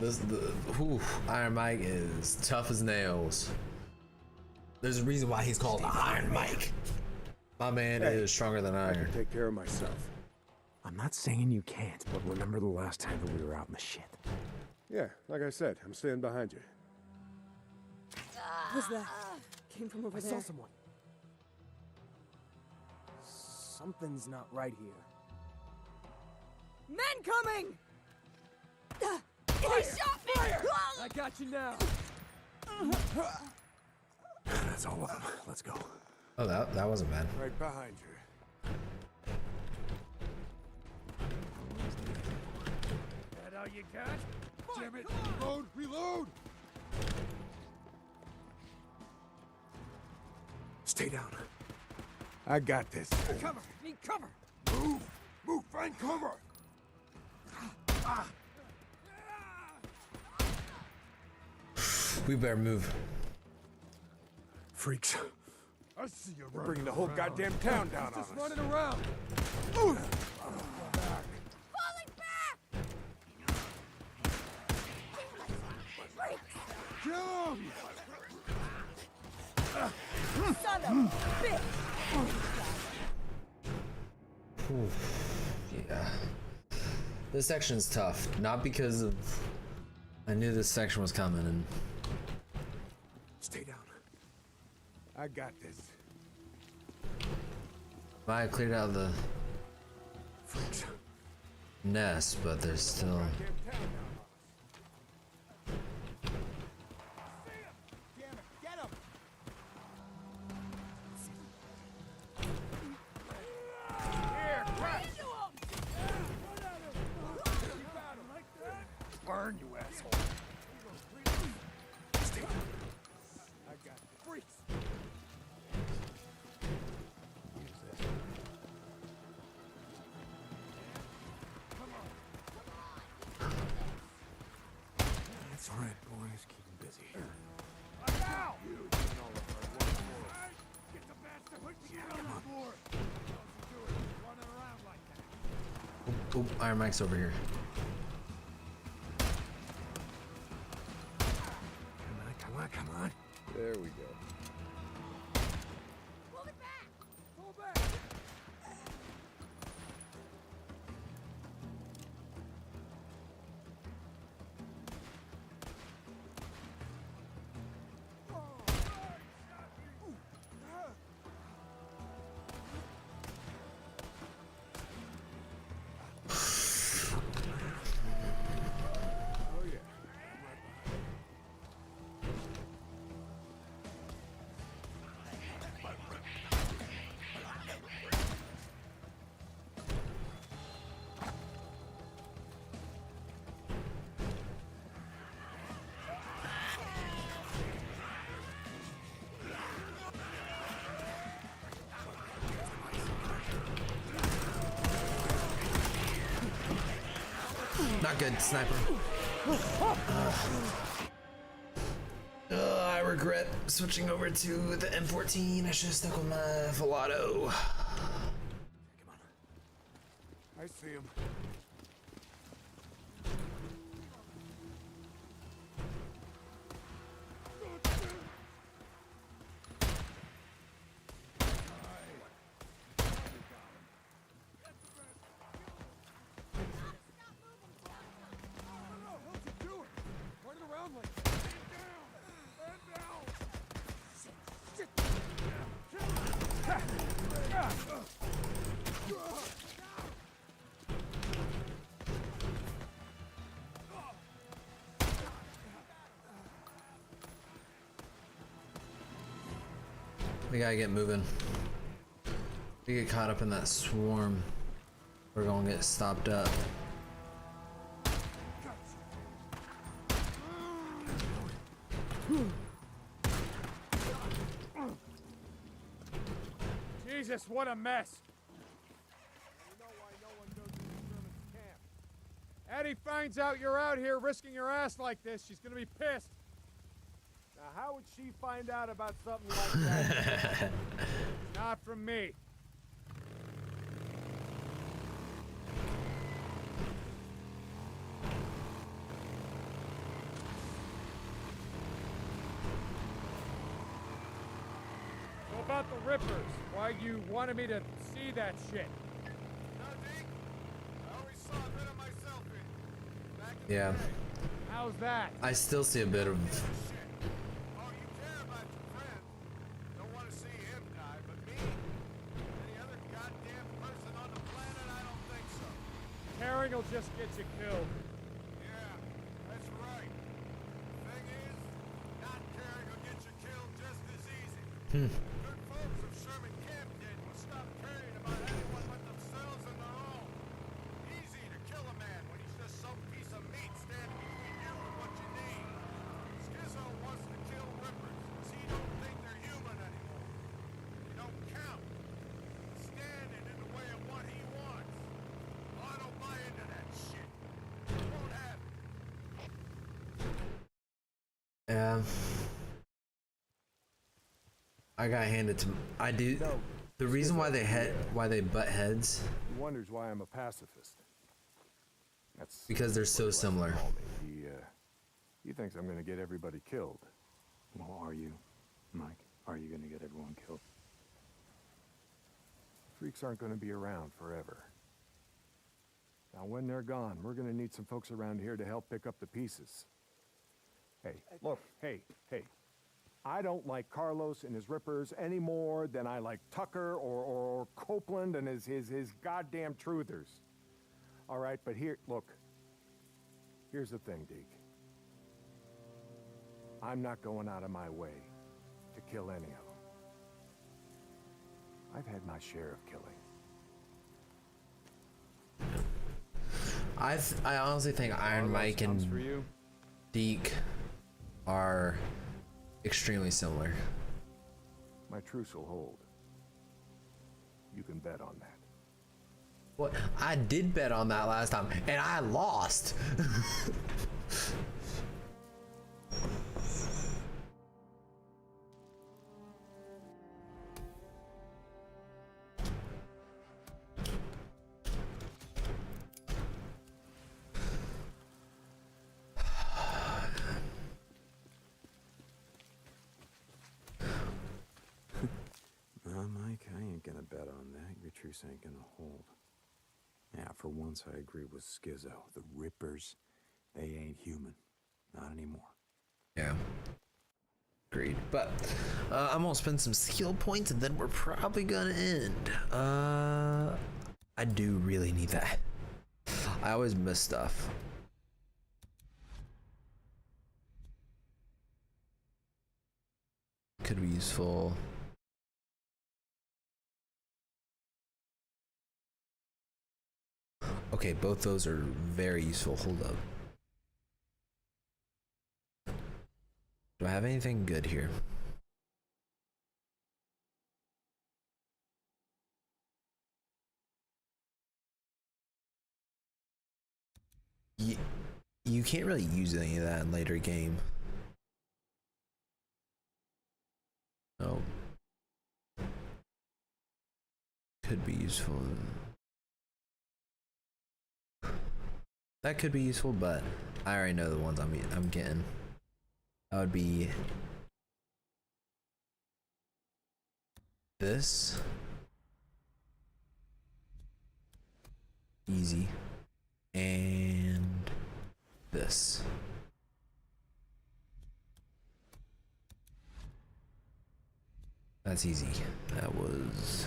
Iron Mike is tough as nails. There's a reason why he's called Iron Mike. My man is stronger than I iron. can take care of myself. I'm not saying you can't, but remember the last time that we were out in the shit. Yeah, like I said, I'm staying behind you. Who's that? Came from over I there. saw someone. Something's not right here. Men coming! He shot me! I got you now. That's all of them. Let's go. Oh, that wasn't bad. Right behind you. That all you got? Damn it! Reload! Reload! Stay down. I got this. Cover! Need cover! Move! Move! Find cover! We better move. Freaks. I see you bringing the whole goddamn town down on us. Running around. Falling back! Kill him! Son of a bitch! Yeah. This section's tough. Not because of... I knew this section was coming and... Stay down. I got this. I cleared out the Freaks. nest, but there's still... Burn, you asshole. Stay down. I got this. Freaks. Use this. Come on. That's all right, boys. Keep them busy. Now! You doing all the hard work for us. Get the bastard. Put me on the floor. Don't you do it. Running around like that. Oh, Iron Mike's over here. Come on. There we go. Pull it back! Pull back! Not good, sniper. I regret switching over to the M14. I should have stuck with my Velato. Come on. I see him. We gotta get moving. We get caught up in that swarm. We're gonna get stopped up. Jesus, what a mess! You know why no one goes to the Germans' camp. Eddie finds out you're out here risking your ass like this, she's gonna be pissed. Now, how would she find out about something like that? Not from me. So about the Rippers, why you wanted me to see that shit? No, Deke. I always saw a bit of myself in you. Back in Yeah. the day. How's that? I still see a bit of... Oh, you care about your friend. Don't want to see him die, but me? Any other goddamn person on the planet? I don't think so. Caring will just get you killed. Yeah, that's right. Thing is, not caring will get you killed just as easy. Good folks of Sherman Camp did was stop caring about anyone but themselves and their own. Easy to kill a man when he's just some piece of meat standing between you and what you need. Skizzo wants to kill Rippers because he don't think they're human anymore. They don't count. Standing in the way of what he wants. I don't buy into that shit. Won't have it. Yeah. I got handed to... I do... The reason why they butt heads... He wonders why I'm a pacifist. That's because they're so similar. He thinks I'm gonna get everybody killed. Well, are you, Mike? Are you gonna get everyone killed? Freaks aren't gonna be around forever. Now, when they're gone, we're gonna need some folks around here to help pick up the pieces. Hey, look, hey. I don't like Carlos and his rippers any more than I like Tucker or Copeland and his goddamn truthers. All right, but here, look. Here's the thing, Deke. I'm not going out of my way to kill any of them. I've had my share of killing. I honestly think Iron Mike and Deke are extremely similar. My truce will hold. You can bet on that. What? I did bet on that last time, and I lost. Mike, I ain't gonna bet on that. Your truce ain't gonna hold. Yeah, for once I agree with Skizzo. The Rippers, they ain't human. Not anymore. Yeah. Agreed. But I'm gonna spend some skill points and then we're probably gonna end. I do really need that. I always miss stuff. Could be useful. Okay, both those are very useful. Hold up. Do I have anything good here? You can't really use any of that in later game. Oh. Could be useful. That could be useful, but I already know the ones I'm getting. That would be this. Easy. And this. That's easy. That was...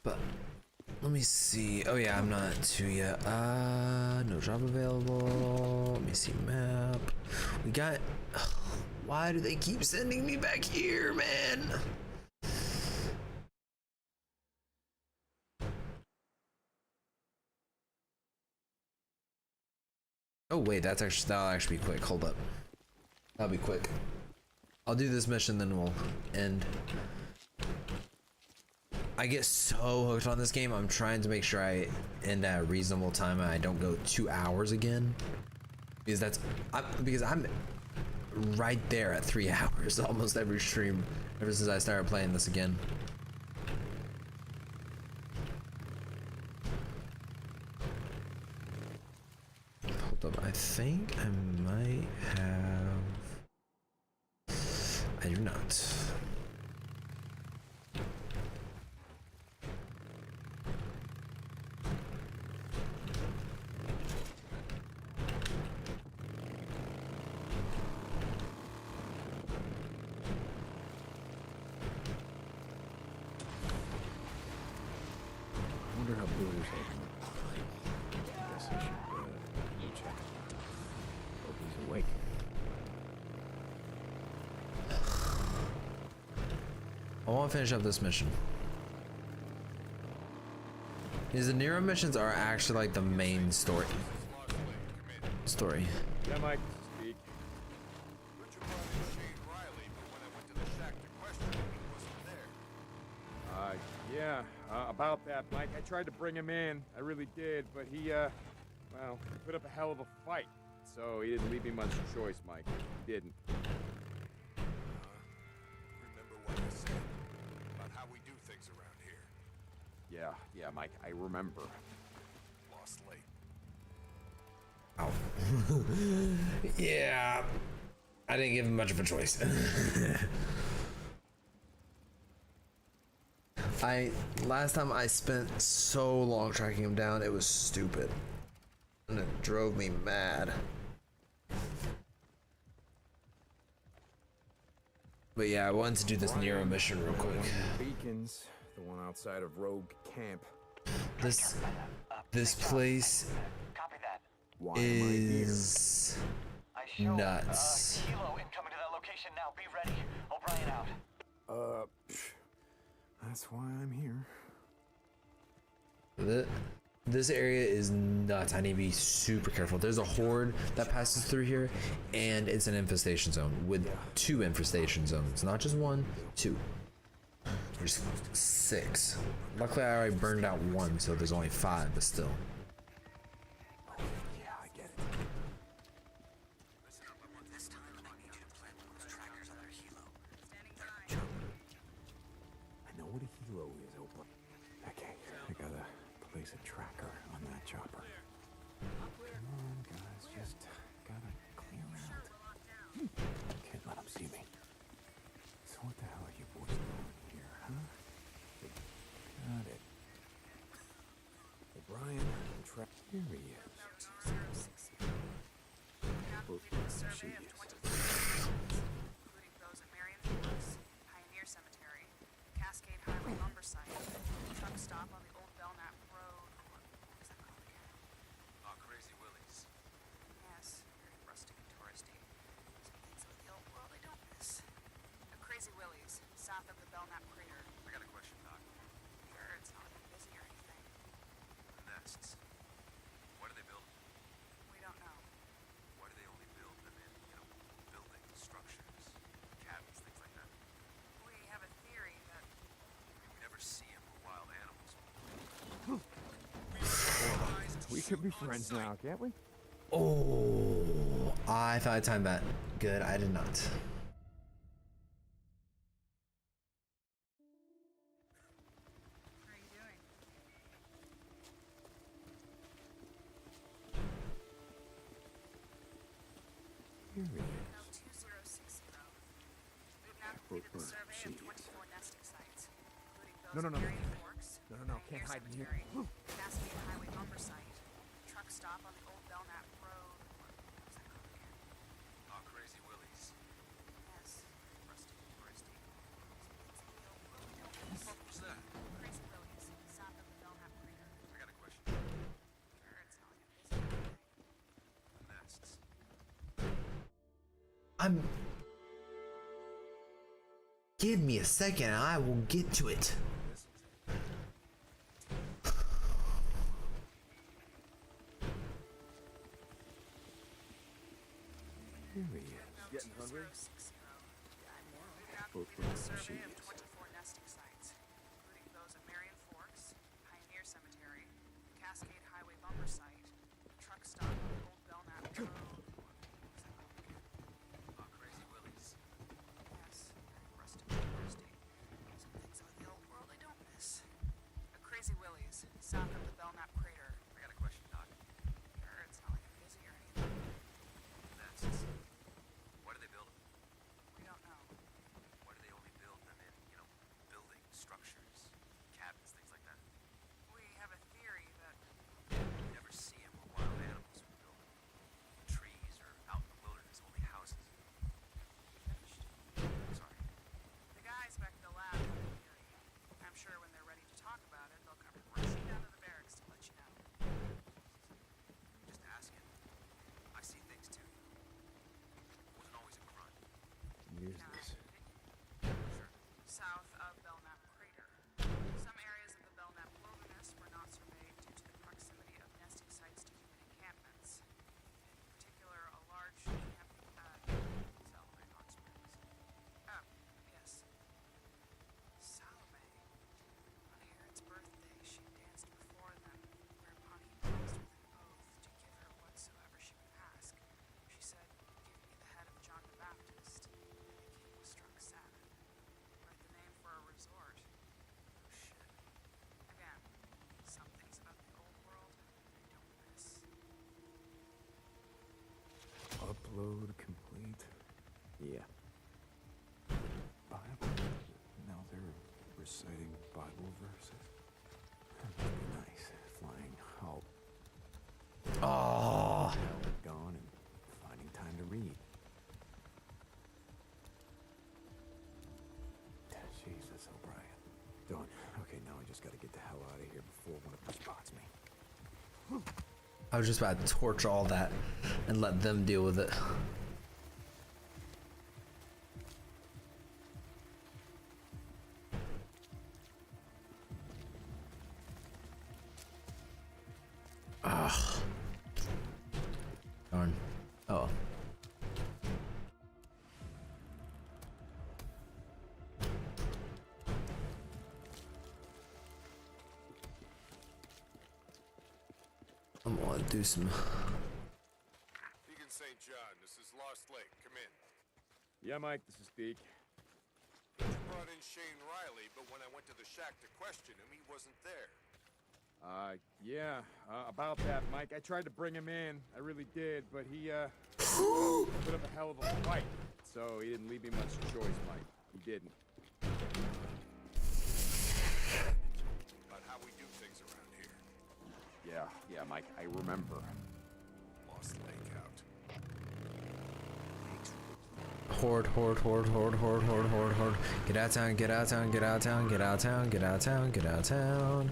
But let me see. Oh yeah, I'm not 2 yet. No job available. Let me see map. We got... Why do they keep sending me back here, man? Oh wait, that'll actually be quick. Hold up. That'll be quick. I'll do this mission, then we'll end. I get so hooked on this game. I'm trying to make sure I end at a reasonable time and I don't go 2 hours again. Because I'm right there at 3 hours almost every stream ever since I started playing this again. Hold up, I think I might have... I do not. I want to finish up this mission. Because the Nero missions are actually like the main story. Yeah, Mike. Speak. Yeah, about that, Mike. I tried to bring him in. I really did, but he, well, he put up a hell of a fight. So he didn't leave me much choice, Mike. He didn't. Remember what I said about how we do things around here. Yeah, Mike, I remember. Lost late. Ow. Yeah. I didn't give him much of a choice. Last time I spent so long tracking him down, it was stupid. And it drove me mad. But yeah, I wanted to do this Nero mission real quick. Beacons, the one outside of Rogue Camp. This place is nuts. Kilo incoming to that location now. Be ready. O'Brien out. That's why I'm here. This area is nuts. I need to be super careful. There's a horde that passes through here, and it's an infestation zone with 2 infestation zones. Not just 1, 2. There's 6. Luckily, I already burned out 1, so there's only 5, but still. Yeah, I get it. This time, I need you to plant those trackers on their helo. I know what a helo is, Oprah. Okay, I gotta place a tracker on that chopper. Come on, guys, just gotta clear out. Can't let them see me. So what the hell are you boys doing here, huh? Got it. O'Brien, here he is. Survey of 24, including those at Marion Forks, Pioneer Cemetery, Cascade Highway lumber site, truck stop on the old Belknap Road. What is that called again? Crazy Willie's. Yes, very rustic and touristy. Some things of the old world I don't miss. A Crazy Willie's, south of the Belknap crater. I got a question, Doc. Sure, it's not like busy or anything. Nests. What are they building? We don't know. Why do they only build them in, buildings, structures, cabins, things like that? We have a theory that We never see them with wild animals. We could be friends now, can't we? Oh, I thought I timed that good. I did not. How are you doing? Here he is. No 2060. We've now completed the survey of 24 nesting sites, including those No, at Marion Forks, No, can't hide in here. Cemetery, Cascade Highway lumber site, truck stop on the old Belknap Road. What is that called again? Crazy Willie's. Yes, very rustic and touristy. Some things of the old world we don't miss. What was that? Crazy Willie's, south of the Belknap crater. I got a question. Sure, it's not like a busy or anything. Nests. Give me a second and I will get to it. Here he is. Getting hungry? We've now completed the survey of 24 nesting sites, including those at Marion Forks, Pioneer Cemetery, Cascade Highway lumber site, truck stop on the old Belknap Road. Crazy Willie's. Yes, very rustic and touristy. Some things of the old world I don't miss. A Crazy Willie's, south of the Belknap crater. I got a question, Doc. Sure, it's not like a busy or anything. Nests. What are they building? We don't know. Why do they only build them in, reciting Bible verses. That must be nice. Flying Hulk. Oh, Gone and finding time to read. Jesus, O'Brien. Dawn. Okay, now I just gotta get the hell out of here before one of them spots me. I was just about to torch all that and let them deal with it. Ugh. Darn. Oh. I'm gonna do some. Deacon St. John, this is Lost Lake. Come in. Yeah, Mike, this is Deke. You brought in Shane Riley, but when I went to the shack to question him, he wasn't there. Yeah, about that, Mike. I tried to bring him in. I really did, but he, put up a hell of a fight. So he didn't leave me much choice, Mike. He didn't. About how we do things around here. Yeah, Mike, I remember. Lost Lake out. Horde. Get out of town, get out of town, get out of town, get out of town, get out of town, get out of town.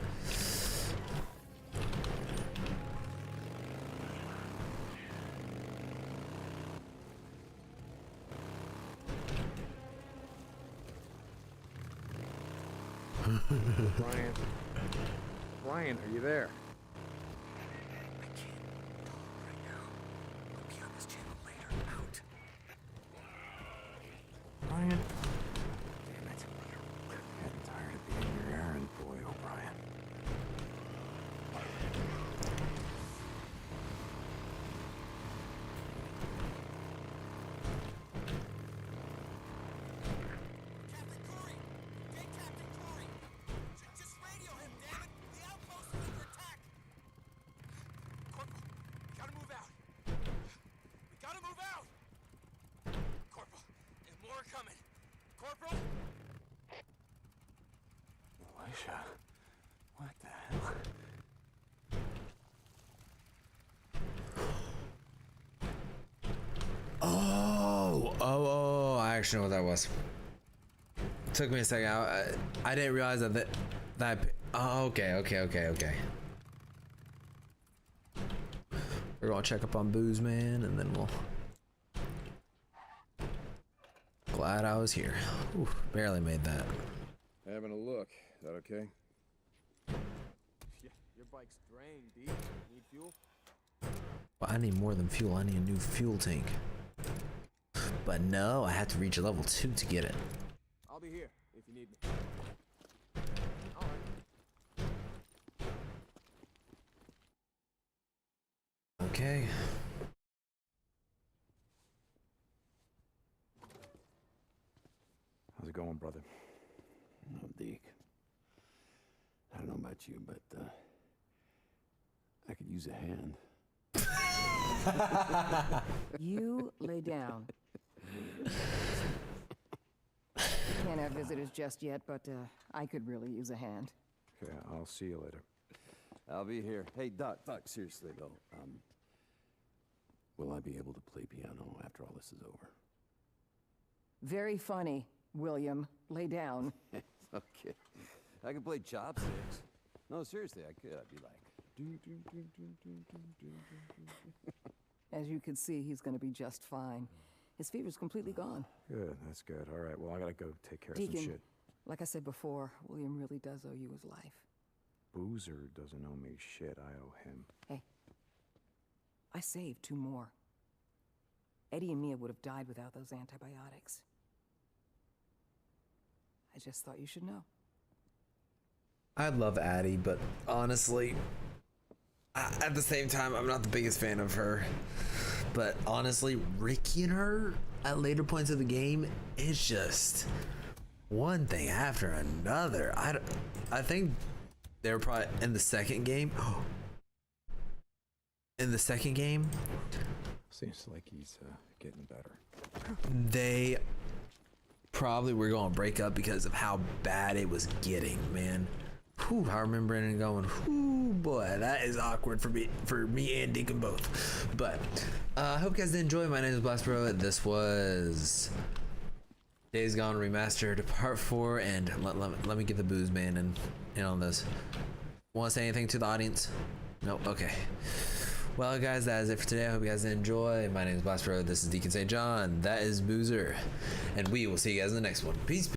Brian, are you there? I can't talk right now. I'll be on this channel later. Out. Brian? Damn it. Getting tired of being your errand boy, O'Brien. Captain Corey! Get Captain Corey! Just radio him, damn it! The outpost is under attack! Corporal, we gotta move out! We gotta move out! Corporal, there's more coming! Corporal! Alicia, what the hell? Oh, I actually know what that was. Took me a second. I didn't realize that oh, okay. We're gonna check up on Booze Man and then we'll. Glad I was here. Ooh, barely made that. Having a look. Is that okay? Yeah, your bike's drained, D. Need fuel? Well, I need more than fuel. I need a new fuel tank. But no, I had to reach level 2 to get it. I'll be here if you need me. All right. Okay. How's it going, brother? No, Deke. I don't know about you, but I could use a hand. You lay down. Can't have visitors just yet, but I could really use a hand. Okay, I'll see you later. I'll be here. Hey, Doc, seriously though, will I be able to play piano after all this is over? Very funny, William. Lay down. Okay. I could play chopsticks. No, seriously, I could. I'd be like... As you can see, he's going to be just fine. His fever's completely gone. Good, that's good. All right, well, I gotta go take care of Deacon, some shit. like I said before, William really does owe you his life. Boozer doesn't owe me shit. I owe him. Hey, I saved 2 more. Eddie and Mia would have died without those antibiotics. I just thought you should know. I love Addie, but honestly, at the same time, I'm not the biggest fan of her. But honestly, Ricky and her at later points of the game, it's just one thing after another. I think they were probably in the second game. In the second game, Seems like he's getting better. probably we're going to break up because of how bad it was getting, man. Whew, I remember it going, whew, boy, that is awkward for me and Deacon both. But I hope you guys did enjoy. My name is BLASTERBRO. This was Days Gone Remastered Part 4, and let me get the booze man in on this. Want to say anything to the audience? Nope. Okay. Well, guys, that is it for today. I hope you guys enjoy. My name is BLASTERBRO. This is Deacon St. John. That is Boozer, and we will see you guys in the next one. Peace.